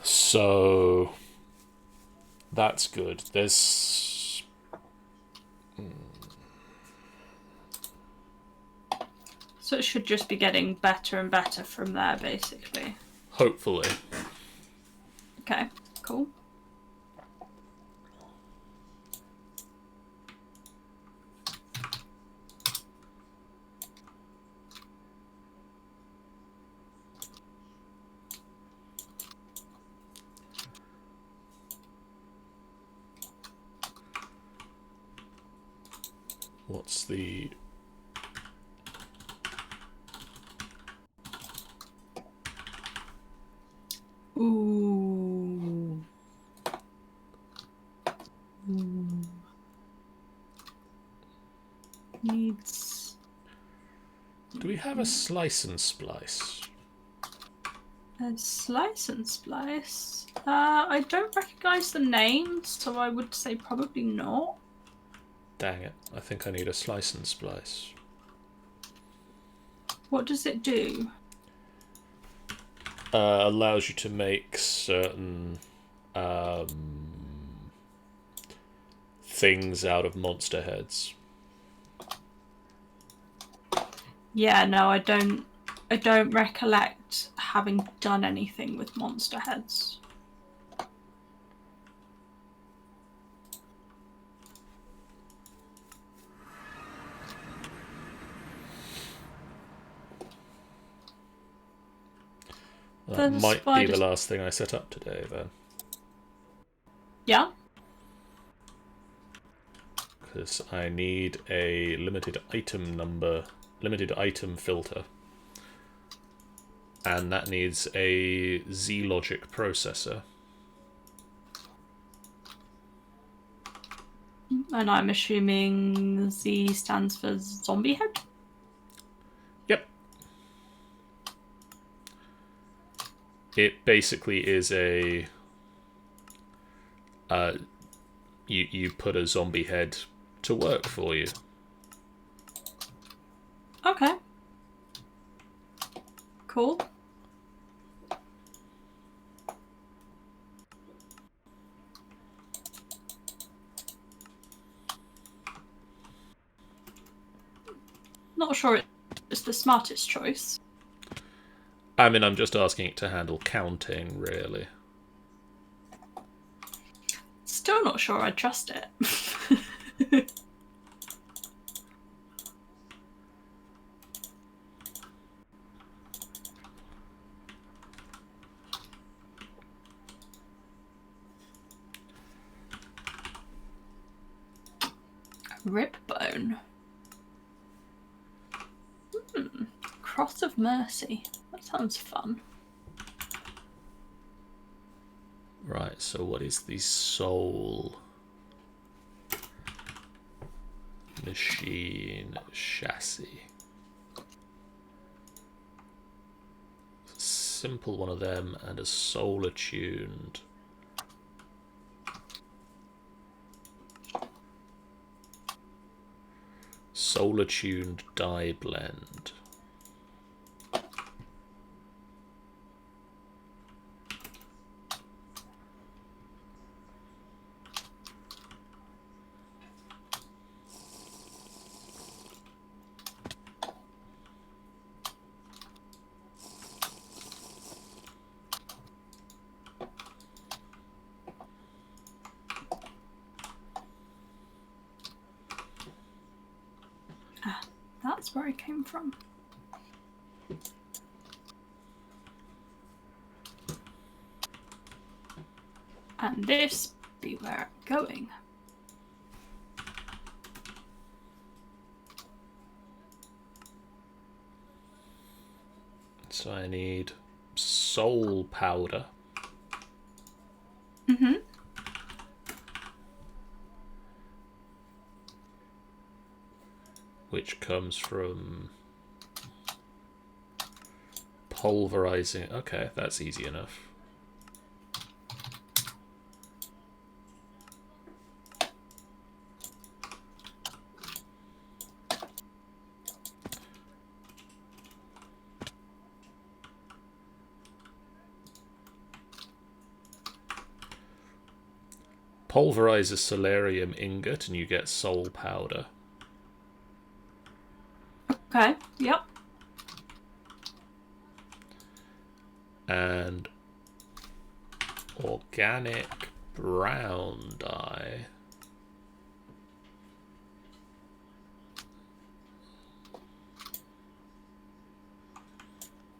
So that's good. There's So it should just be getting better and better from there, basically. hopefully. Okay, cool. What's the... Ooh. Needs... Do we have a slice and splice? A slice and splice? I don't recognise the names, so I would say probably not. Dang it. I think I need a slice and splice. What does it do? Allows you to make certain things out of monster heads. Yeah, no, I don't recollect having done anything with monster heads. That might be the last thing I set up today, then. Yeah? Because I need a limited item filter. And that needs a Z-Logic processor. And I'm assuming Z stands for zombie head? Yep. It basically is a... you put a zombie head to work for you. Okay. Cool. Not sure it's the smartest choice. I mean, I'm just asking it to handle counting, really. Still not sure I trust it. Ripbone. Cross of Mercy. That sounds fun. Right, so what is the soul machine chassis? Simple one of them and a solar tuned. Solar tuned die blend. where I came from. And this be where I'm going. So I need soul powder. Mm-hmm. Which comes from pulverizing. Okay, that's easy enough. Pulverize a solarium ingot and you get soul powder. Okay, yep. And organic brown dye.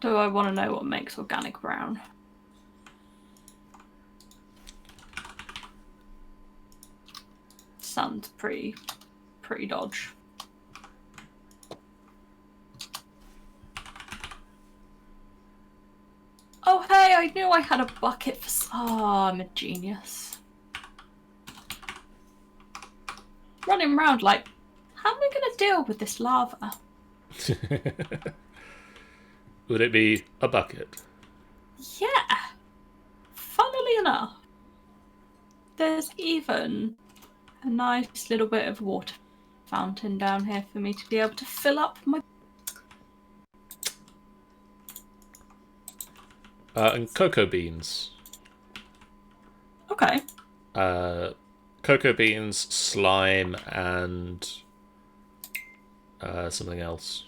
Do I want to know what makes organic brown? Sounds pretty dodge. Oh hey, I knew I had a bucket for... Oh, I'm a genius. Running around like, how am I going to deal with this lava? Would it be a bucket? Yeah. Funnily enough, there's even a nice little bit of water fountain down here for me to be able to fill up my... And cocoa beans. Okay. Cocoa beans, slime, and something else.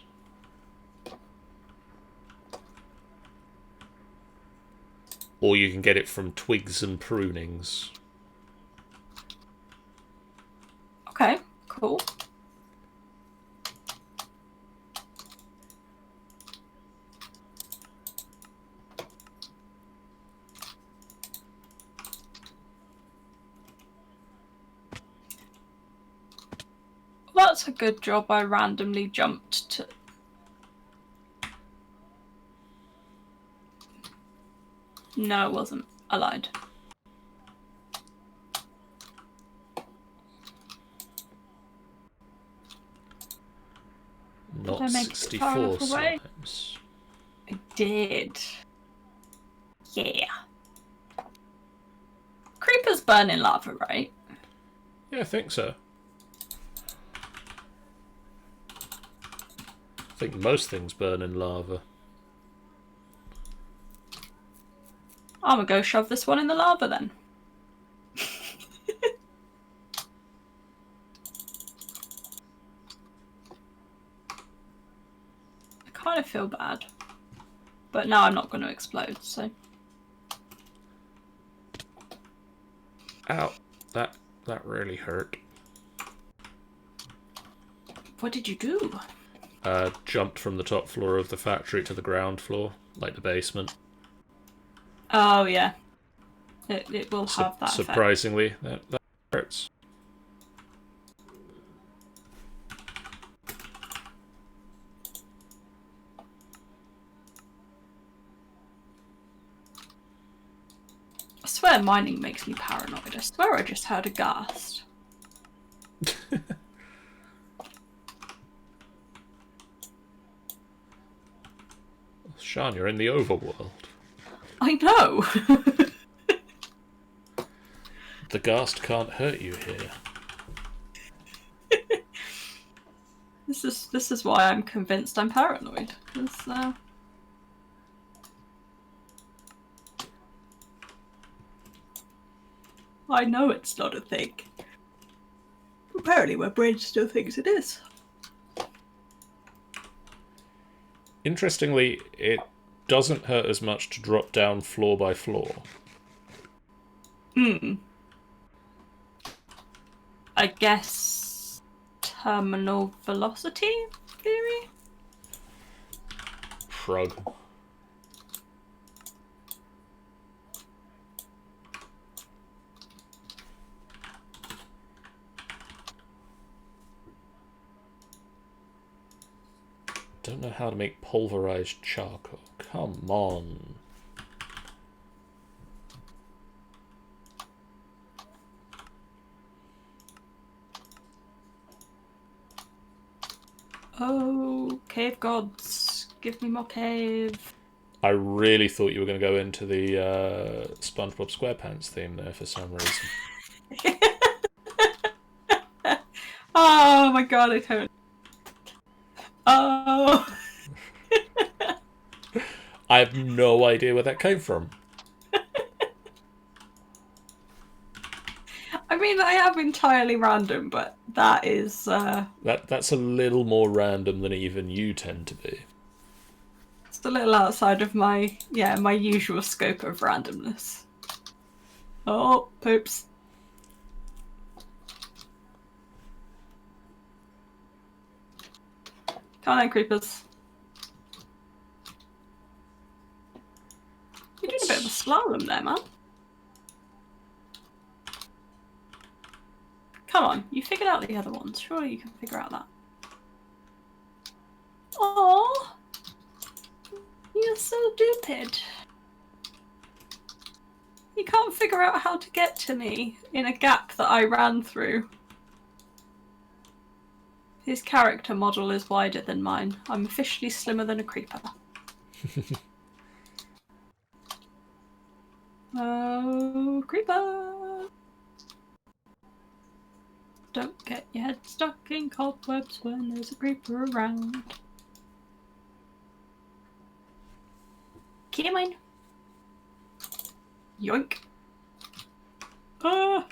Or you can get it from twigs and prunings. Okay, cool. Well, that's a good job I randomly jumped to... No, it wasn't. I lied. Not Did I make it 64 far enough away? slimes. I did. Yeah. Creepers burn in lava, right? Yeah, I think so. I think most things burn in lava. I'm gonna go shove this one in the lava then. I kind of feel bad. But now I'm not going to explode, so... Ow. That really hurt. What did you do? Jumped from the top floor of the factory to the ground floor, like the basement. Oh, yeah. It will have that surprisingly, that hurts. I swear mining makes me paranoid. I swear I just heard a ghast. Sean, you're in the overworld. I know! The ghast can't hurt you here. This is why I'm convinced I'm paranoid. I know it's not a thing. Apparently my brain still thinks it is. Interestingly, it doesn't hurt as much to drop down floor by floor. I guess terminal velocity theory? shrug. Don't know how to make pulverized charcoal. Come on. Oh, cave gods, give me more cave. I really thought you were going to go into the SpongeBob SquarePants theme there for some reason. Oh my god, I totally. Oh. I have no idea where that came from. I mean, I am entirely random, but that is... That's a little more random than even you tend to be. It's a little outside of my usual scope of randomness. Oh, poops. Come on, creepers. You're doing a bit of a slalom there, man. Come on, you figured out the other ones. Surely you can figure out that. Oh, you're so stupid. You can't figure out how to get to me in a gap that I ran through. His character model is wider than mine. I'm officially slimmer than a creeper. Oh, creeper! Don't get your head stuck in cobwebs when there's a creeper around. Come on. Yoink. Ah!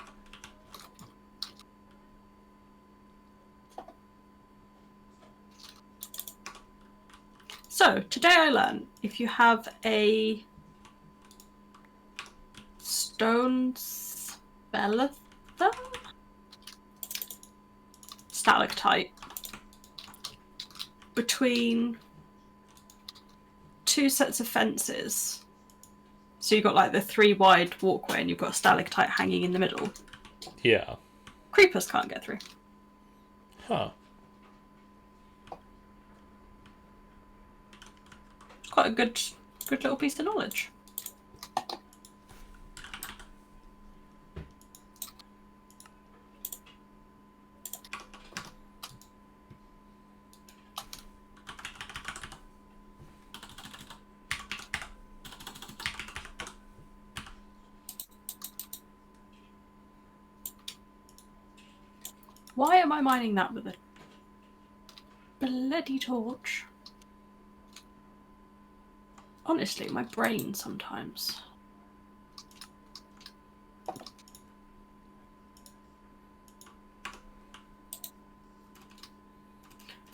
So, today I learned if you have a stone speleothem? Stalactite between two sets of fences. So you've got like the 3 wide walkway and you've got a stalactite hanging in the middle. Yeah. Creepers can't get through. Huh. It's quite a good little piece of knowledge. Why am I mining that with a bloody torch? Honestly, my brain sometimes.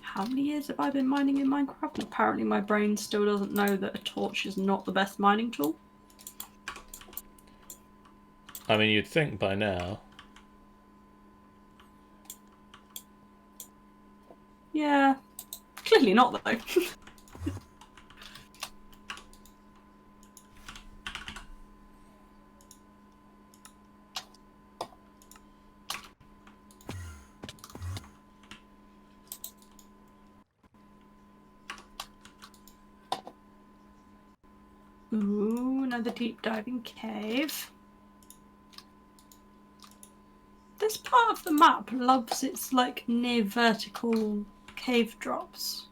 How many years have I been mining in Minecraft? And apparently my brain still doesn't know that a torch is not the best mining tool. I mean, you'd think by now. Yeah, clearly not though. Ooh, another deep diving cave. This part of the map loves its like near vertical cave drops.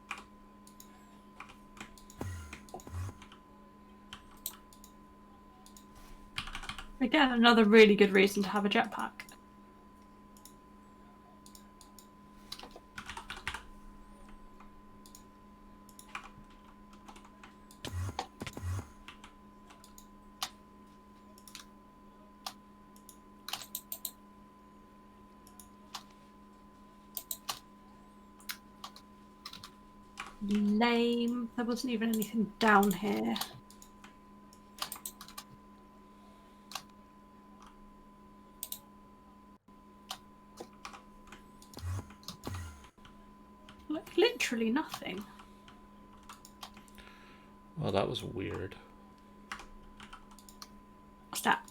Again, another really good reason to have a jetpack. Lame. There wasn't even anything down here. Like, literally nothing. Well, that was weird. What's that?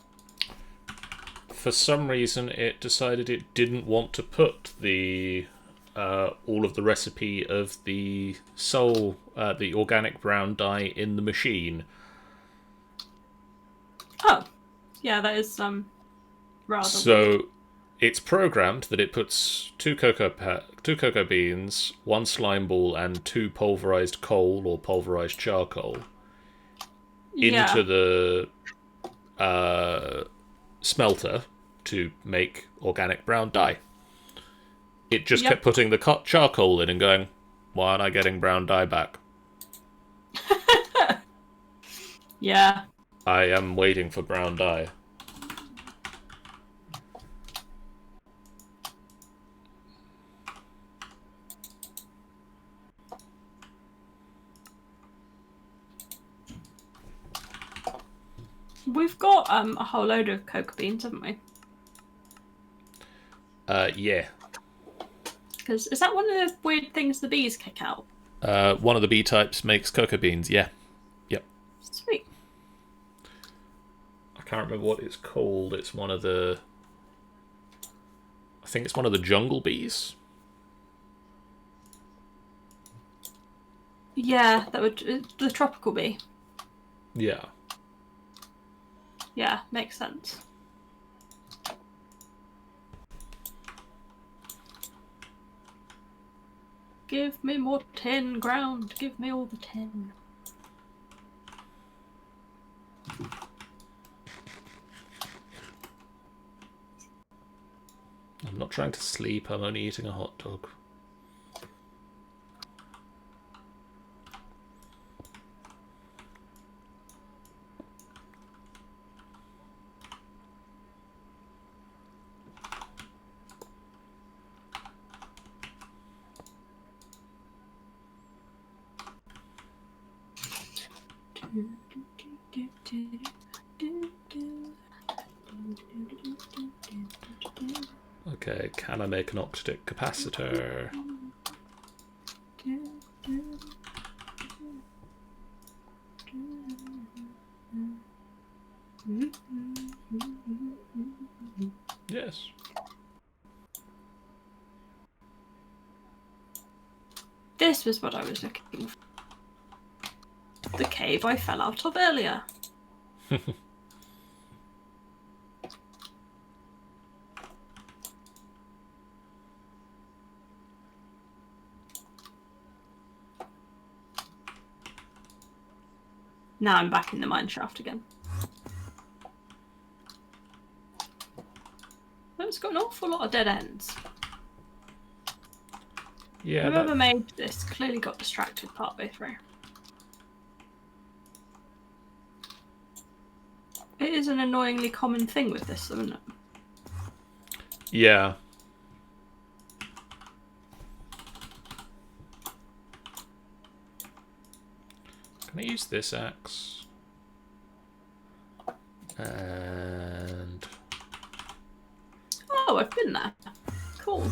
For some reason, it decided it didn't want to put the all of the recipe of the the organic brown dye in the machine. Oh, yeah, that is rather So weird. it's programmed that it puts two cocoa beans, one slime ball, and two pulverized coal or pulverized charcoal into Yeah. the smelter to make organic brown dye. It just kept putting the charcoal in and going, why aren't I getting brown dye back? Yeah. I am waiting for brown dye. We've got a whole load of cocoa beans, haven't we? Yeah. Because is that one of the weird things the bees kick out? One of the bee types makes cocoa beans, yeah. Yep. Sweet. I can't remember what it's called. It's one of the... I think it's one of the jungle bees. Yeah, that would the tropical bee. Yeah. Yeah, makes sense. Give me more tin ground. Give me all the tin. I'm not trying to sleep. I'm only eating a hot dog. Okay, can I make an octadic capacitor? Yes. This was what I was looking for. The cave I fell out of earlier. Now I'm back in the mine shaft again. But it's got an awful lot of dead ends. Yeah. Whoever made this clearly got distracted partway through. It is an annoyingly common thing with this, isn't it? Yeah. Can I use this axe? And... Oh, I've been there. Cool.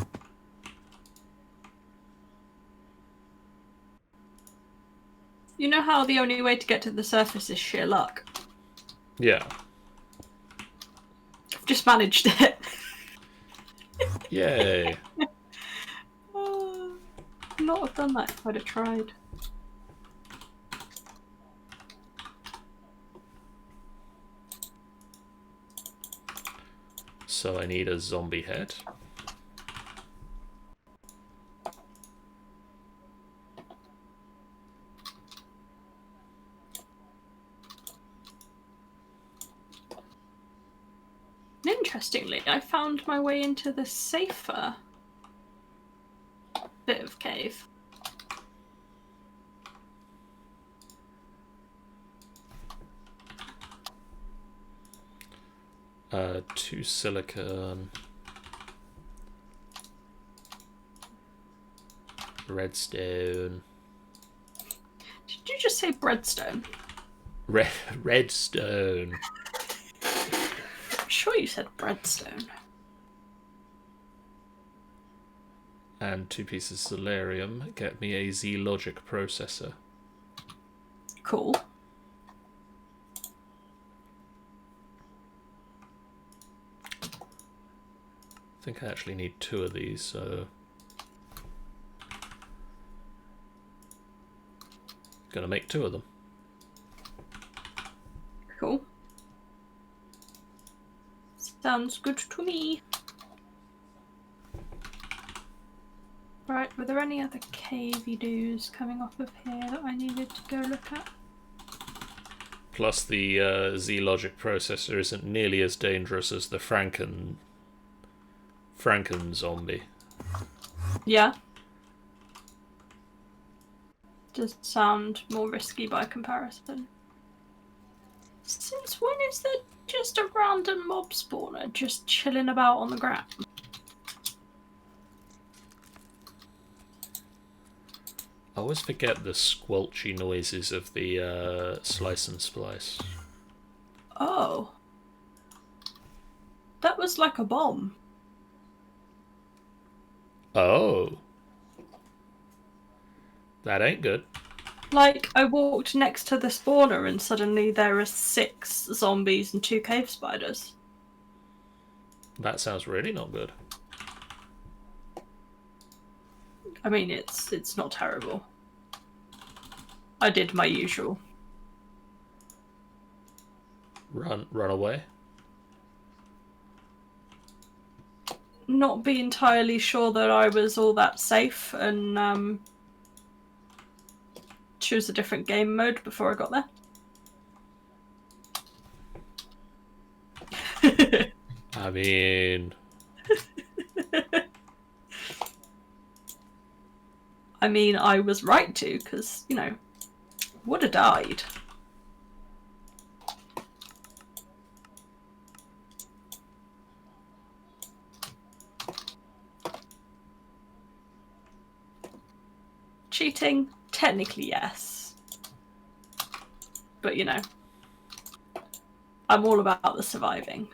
You know how the only way to get to the surface is sheer luck? Yeah. I've just managed it. Yay. Not have done that if I'd have tried. So I need a zombie head. Interestingly, I found my way into the safer bit of cave. Two silicon. Redstone. Did you just say breadstone? Redstone. I'm sure you said breadstone. And 2 pieces of Solarium get me a Z-Logic processor. Cool. I think I actually need 2 of these, so... Gonna make 2 of them. Cool. Sounds good to me. Right, were there any other cavey doos coming off of here that I needed to go look at? Plus the Z-Logic processor isn't nearly as dangerous as the Franken zombie. Yeah. Does sound more risky by comparison. Since when is there just a random mob spawner just chilling about on the ground? I always forget the squelchy noises of the slice and splice. Oh. That was like a bomb. Oh. That ain't good. Like, I walked next to the spawner and suddenly there are 6 zombies and 2 cave spiders. That sounds really not good. I mean, it's not terrible. I did my usual. Run away? Not be entirely sure that I was all that safe and choose a different game mode before I got there. I mean... I was right to, because, you know, would have died. Cheating? Technically, yes. But, you know, I'm all about the surviving.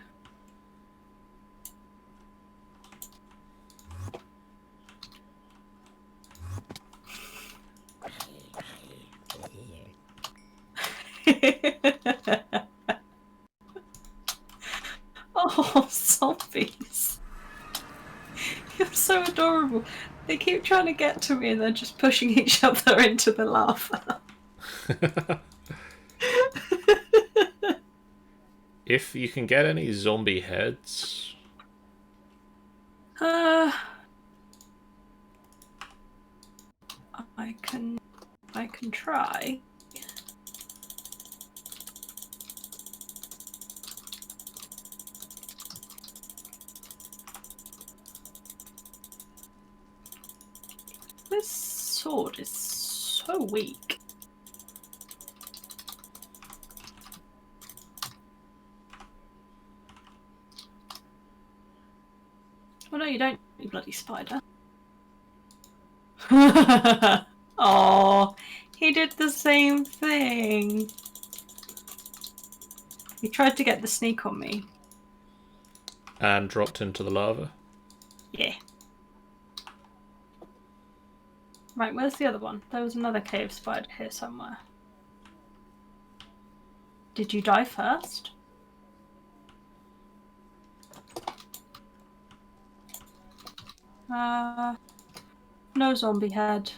Oh, zombies. You're so adorable. They keep trying to get to me and they're just pushing each other into the lava. If you can get any zombie heads... I can try. This sword is so weak. Oh no, you don't, you bloody spider. Oh, he did the same thing. He tried to get the sneak on me. And dropped into the lava? Yeah. Right, where's the other one? There was another cave spider here somewhere. Did you die first? No zombie head.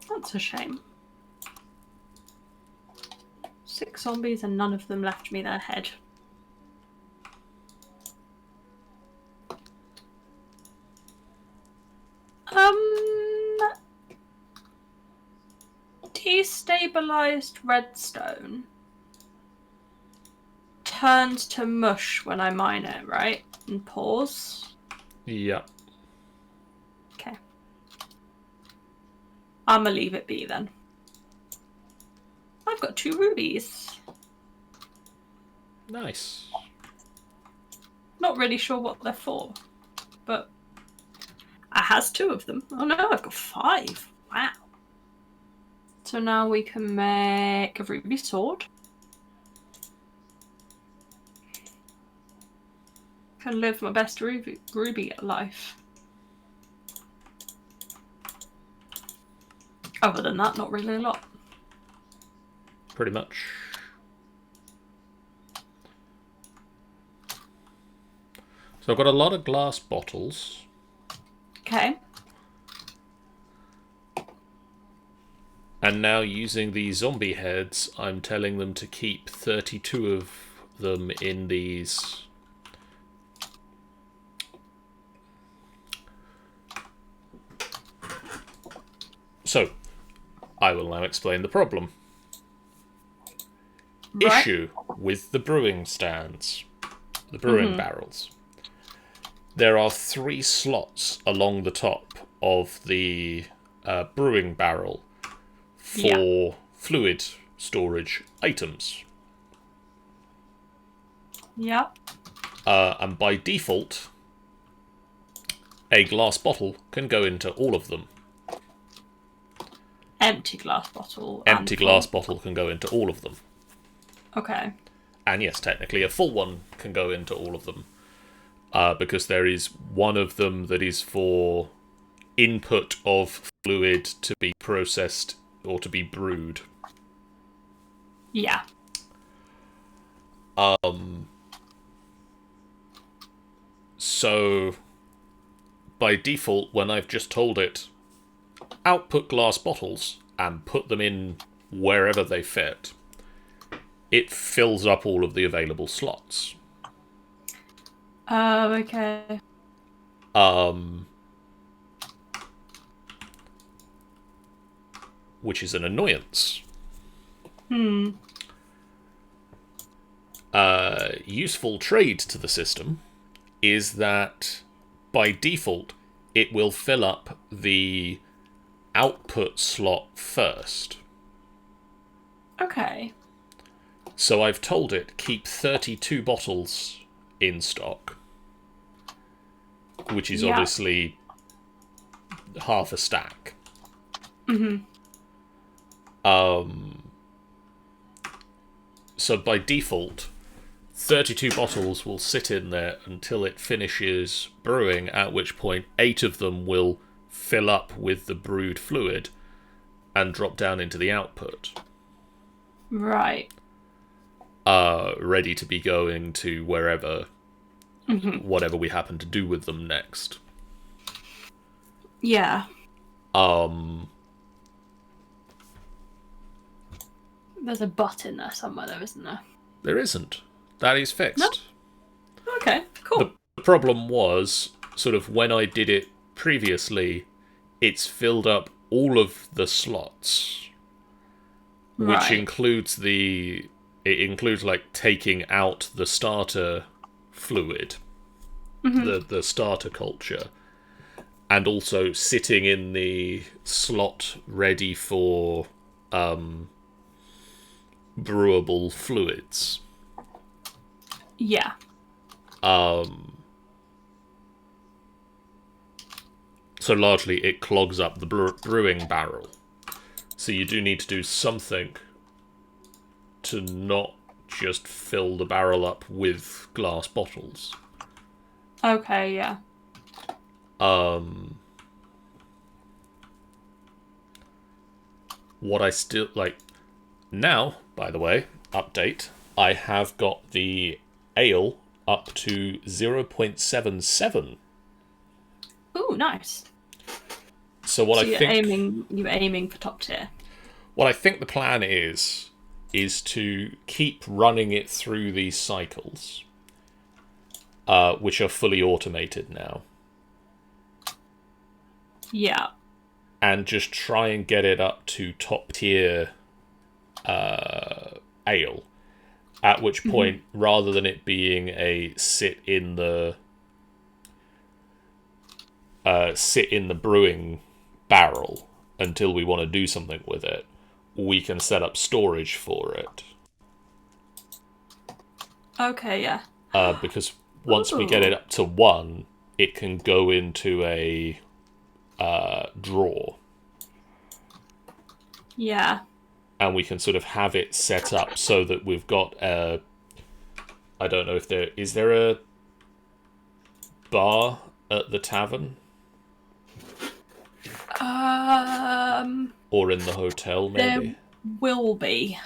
That's a shame. 6 zombies and none of them left me their head. Destabilized redstone turns to mush when I mine it, right? And pause. Yeah. Okay. I'ma leave it be then. I've got 2 rubies. Nice. Not really sure what they're for, but I has 2 of them. Oh no, I've got 5. Wow. So now we can make a ruby sword. Can live my best Ruby life. Other than that, not really a lot. Pretty much. So I've got a lot of glass bottles. Okay. And now using the zombie heads, I'm telling them to keep 32 of them in these... So, I will now explain the problem. Right. Issue with the brewing stands. The brewing barrels. There are 3 slots along the top of the brewing barrel for fluid storage items. Yep. And by default, a glass bottle can go into all of them. Empty glass bottle. Empty glass bottle can go into all of them. Okay. And yes, technically a full one can go into all of them. Because there is one of them that is for input of fluid to be processed or to be brewed. Yeah. So, by default, when I've just told it, output glass bottles and put them in wherever they fit, it fills up all of the available slots. Oh, okay. Which is an annoyance. Useful trade to the system is that by default it will fill up the output slot first. Okay. So I've told it keep 32 bottles in stock, which is obviously half a stack. So by default, 32 bottles will sit in there until it finishes brewing, at which point 8 of them will fill up with the brewed fluid and drop down into the output. Right. Ready to be going to wherever, whatever we happen to do with them next. Yeah. There's a but in there somewhere, though, isn't there? There isn't. That is fixed. No? Okay, cool. The problem was, sort of, when I did it previously, it's filled up all of the slots, which includes it includes, like, taking out the starter fluid, the starter culture, and also sitting in the slot ready for brewable fluids. Yeah. So largely it clogs up the brewing barrel. So you do need to do something to not just fill the barrel up with glass bottles. Okay, yeah. What I still like now, by the way, update, I have got the ale up to 0.77. Ooh, nice. So what you're aiming for top tier. What I think the plan is to keep running it through these cycles, which are fully automated now. Yeah. And just try and get it up to top tier ale. At which point, rather than it being a sit in the brewing barrel until we want to do something with it, we can set up storage for it. Okay, yeah. Because once we get it up to 1, it can go into a drawer. Yeah. And we can sort of have it set up so that we've got I don't know if is there bar at the tavern? Or in the hotel, maybe? There will be.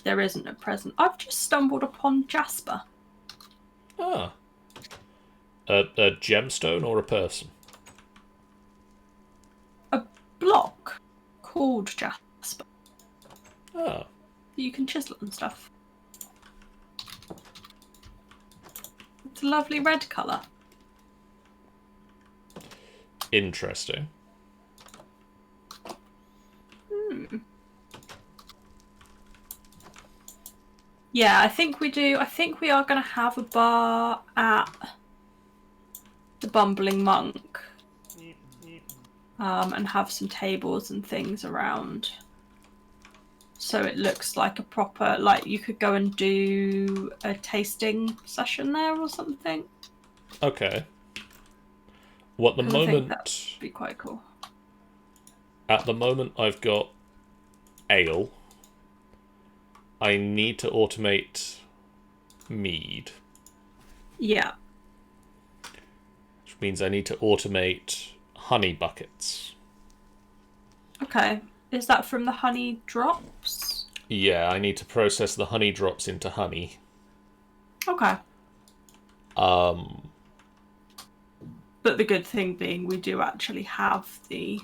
There isn't at present. I've just stumbled upon Jasper. Ah. A gemstone or a person? A block called Jasper. Ah. You can chisel and stuff. It's a lovely red colour. Interesting. Yeah, I think we do. I think we are going to have a bar at the Bumbling Monk. And have some tables and things around. So it looks like a proper, like you could go and do a tasting session there or something. Okay. Well, at the moment, I think that would be quite cool. At the moment, I've got ale. I need to automate mead. Yeah. Which means I need to automate honey buckets. Okay. Is that from the honey drops? Yeah, I need to process the honey drops into honey. Okay. But the good thing being we do actually have a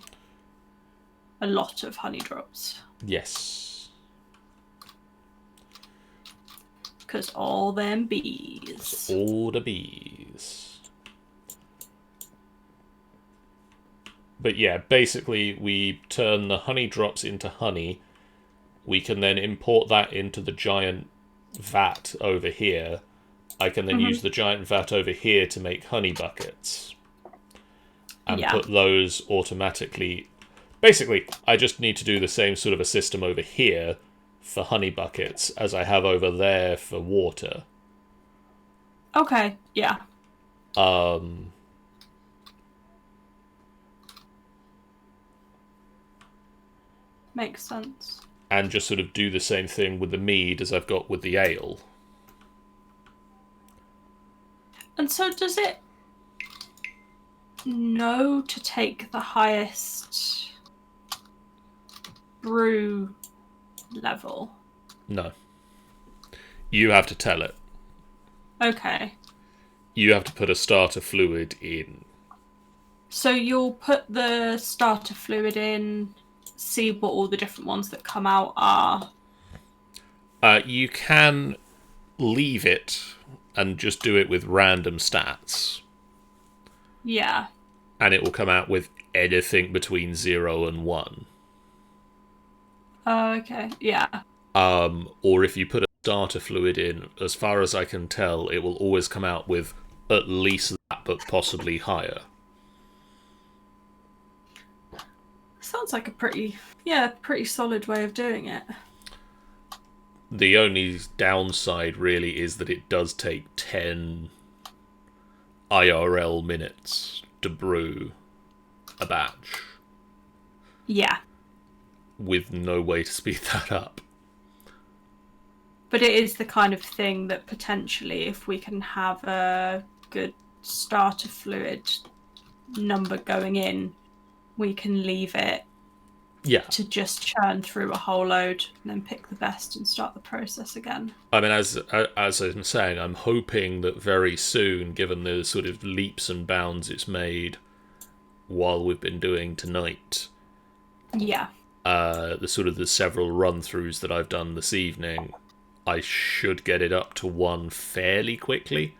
lot of honey drops. Yes. Because all them bees. All the bees. But yeah, basically we turn the honey drops into honey. We can then import that into the giant vat over here. I can then use the giant vat over here to make honey buckets. And put those automatically... Basically, I just need to do the same sort of a system over here for honey buckets as I have over there for water. Okay, yeah. Makes sense. And just sort of do the same thing with the mead as I've got with the ale. And so does it know to take the highest brew level? No. You have to tell it. Okay. You have to put a starter fluid in. So you'll put the starter fluid in, see what all the different ones that come out are. You can leave it and just do it with random stats. Yeah. And it will come out with anything between 0 and 1. Okay, yeah. Or if you put a starter fluid in, as far as I can tell, it will always come out with at least that, but possibly higher. Sounds like a pretty solid way of doing it. The only downside really is that it does take 10 IRL minutes to brew a batch. Yeah. With no way to speed that up. But it is the kind of thing that potentially, if we can have a good starter fluid number going in, we can leave it to just churn through a whole load and then pick the best and start the process again. I mean, as I'm saying, I'm hoping that very soon, given the sort of leaps and bounds it's made while we've been doing tonight, the sort of the several run-throughs that I've done this evening, I should get it up to 1 fairly quickly.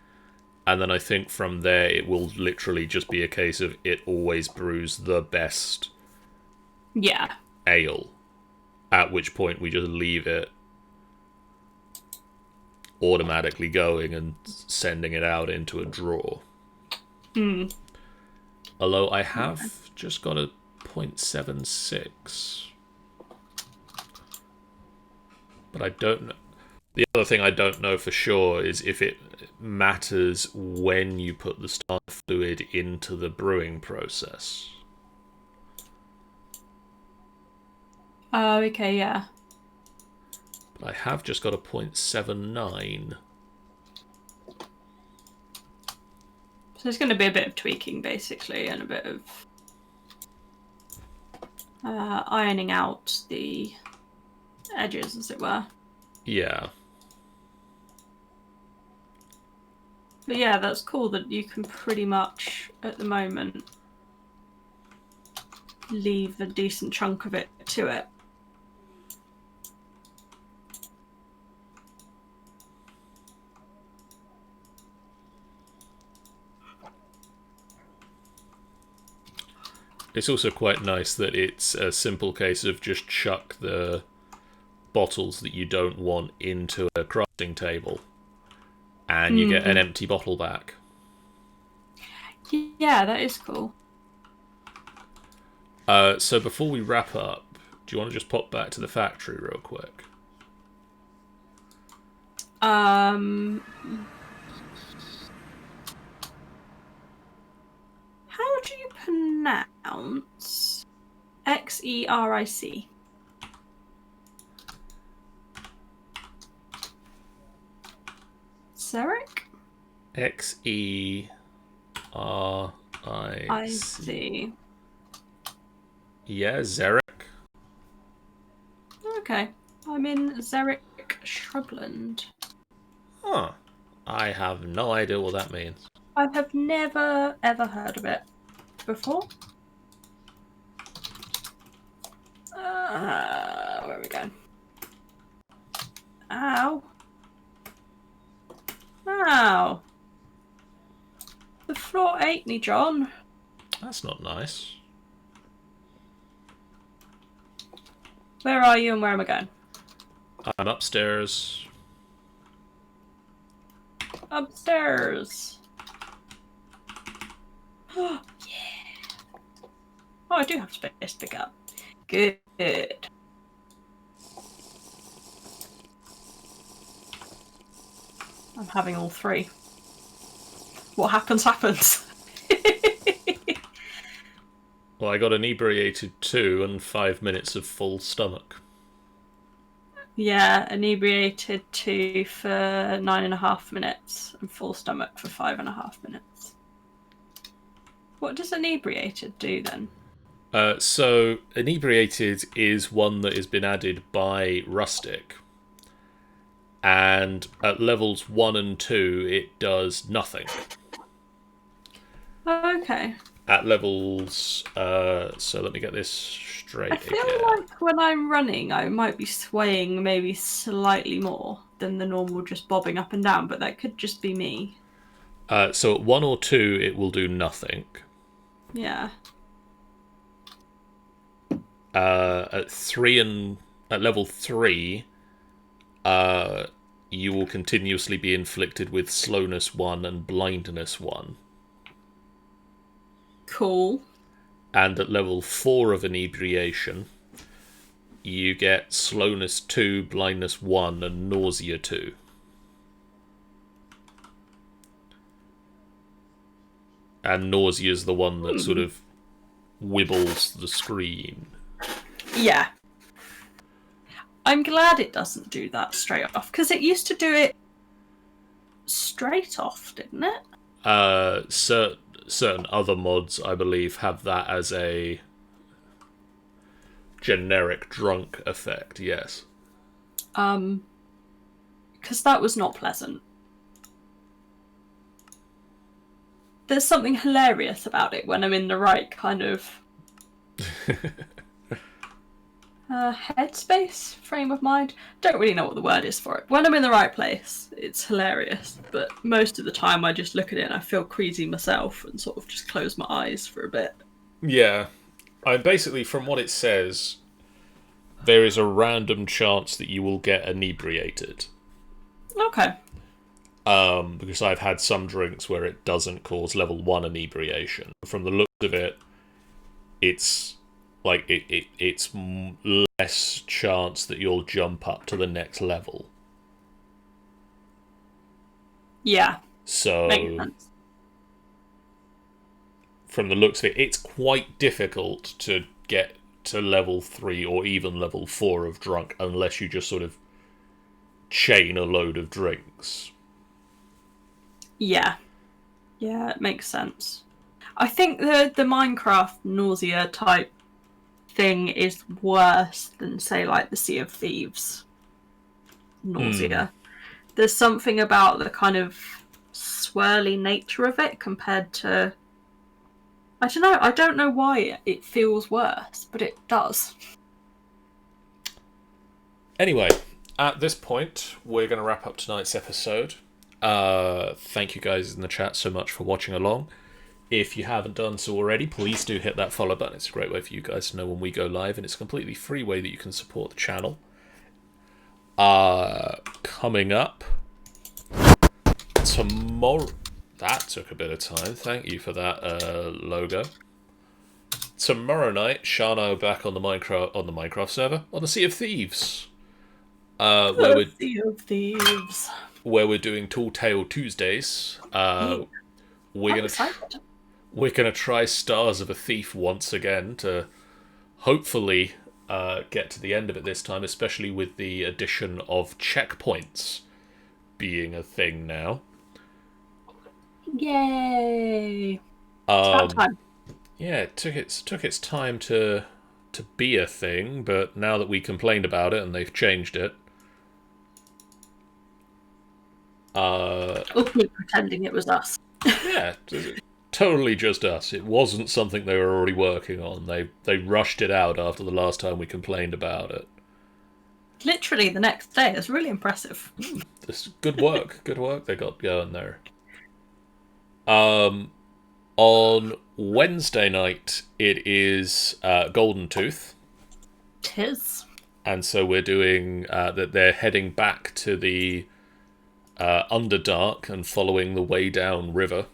And then I think from there it will literally just be a case of it always brews the best ale. At which point we just leave it automatically going and sending it out into a draw. Although I have just got a 0.76. But I don't know. The other thing I don't know for sure is if it matters when you put the starter fluid into the brewing process. Oh, okay, yeah. But I have just got a 0.79. So there's going to be a bit of tweaking, basically, and a bit of ironing out the edges, as it were. Yeah. But yeah, that's cool that you can pretty much, at the moment, leave a decent chunk of it to it. It's also quite nice that it's a simple case of just chuck the bottles that you don't want into a crafting table, and you get an empty bottle back. Yeah, that is cool. So before we wrap up, do you want to just pop back to the factory real quick? How do you pronounce Xeric? Xeric? Xeric. Yeah, Xeric. Okay. I'm in Xeric Shrubland. Huh. I have no idea what that means. I have never ever heard of it before. Where are we going? Ow. Ow. The floor ate me, John. That's not nice. Where are you and where am I going? I'm upstairs. Upstairs. Oh, yeah. Oh, I do have space to pick up. Good. I'm having all three. What happens, happens. Well, I got inebriated 2 and 5 minutes of full stomach. Yeah, inebriated 2 for 9.5 minutes and full stomach for 5.5 minutes. What does inebriated do then? So, inebriated is one that has been added by Rustic. And at levels 1 and 2, it does nothing. Okay. At levels... so let me get this straight I feel again. like when I'm running, I might be swaying maybe slightly more than the normal just bobbing up and down, but that could just be me. So at 1 or 2, it will do nothing. Yeah. At level 3, you will continuously be inflicted with slowness 1 and blindness 1. Cool. And at level 4 of inebriation, you get slowness 2, blindness 1, and nausea 2. And nausea is the one that sort of wibbles the screen. Yeah. I'm glad it doesn't do that straight off, because it used to do it straight off, didn't it? Certain other mods, I believe, have that as a generic drunk effect, yes. Because that was not pleasant. There's something hilarious about it when I'm in the right kind of headspace, frame of mind. Don't really know what the word is for it. When I'm in the right place, it's hilarious. But most of the time, I just look at it and I feel queasy myself and sort of just close my eyes for a bit. Yeah. Basically, from what it says, there is a random chance that you will get inebriated. Okay. Because I've had some drinks where it doesn't cause level 1 inebriation. From the look of it, it's like it's less chance that you'll jump up to the next level. Yeah. So makes sense. From the looks of it, it's quite difficult to get to level 3 or even level 4 of drunk unless you just sort of chain a load of drinks. Yeah. Yeah, it makes sense. I think the Minecraft nausea type thing is worse than, say, like the Sea of Thieves nausea. There's something about the kind of swirly nature of it compared to, I don't know. I don't know why it feels worse, but it does. Anyway, at this point, we're going to wrap up tonight's episode. Thank you guys in the chat so much for watching along. If you haven't done so already, please do hit that follow button. It's a great way for you guys to know when we go live, and it's a completely free way that you can support the channel. Coming up tomorrow. That took a bit of time. Thank you for that logo. Tomorrow night, Shana are back on the Minecraft server on the Sea of Thieves. Sea of Thieves. Where we're doing Tall Tale Tuesdays. We're gonna try Stars of a Thief once again to hopefully get to the end of it this time, especially with the addition of checkpoints being a thing now. Yay! It's time. Yeah, it took its time to be a thing, but now that we complained about it and they've changed it. We'll keep pretending it was us. Yeah, totally just us. It wasn't something they were already working on. They rushed it out after the last time we complained about it. Literally the next day. It's really impressive. This good work. Good work they got going there. On Wednesday night, it is Golden Tooth. 'Tis. And so we're doing that. They're heading back to the Underdark and following the way down river.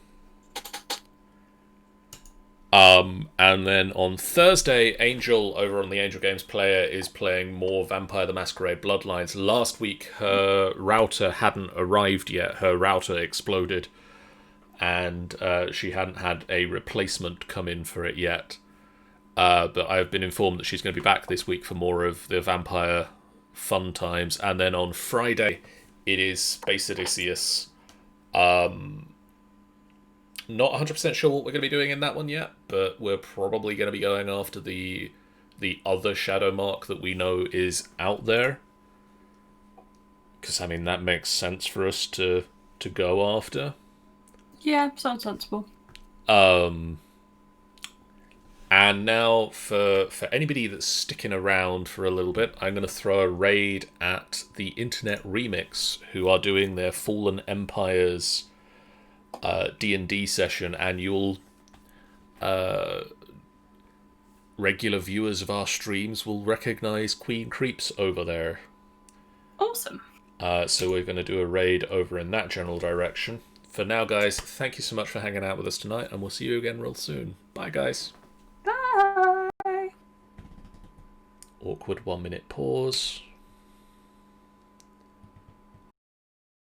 And then on Thursday, Angel over on the Angel Games Player is playing more Vampire the Masquerade Bloodlines. Last week, her router hadn't arrived yet. Her router exploded, and she hadn't had a replacement come in for it yet. But I've been informed that she's going to be back this week for more of the Vampire fun times. And then on Friday, it is Space Odysseus. Not 100% sure what we're going to be doing in that one yet, but we're probably going to be going after the other Shadow Mark that we know is out there. Because, I mean, that makes sense for us to go after. Yeah, sounds sensible. And now, for anybody that's sticking around for a little bit, I'm going to throw a raid at the Internet Remix, who are doing their Fallen Empires D&D session, and you'll regular viewers of our streams will recognise Queen Creeps over there. Awesome. So we're going to do a raid over in that general direction. For now, guys, thank you so much for hanging out with us tonight, and we'll see you again real soon. Bye, guys. Bye. Awkward 1 minute pause.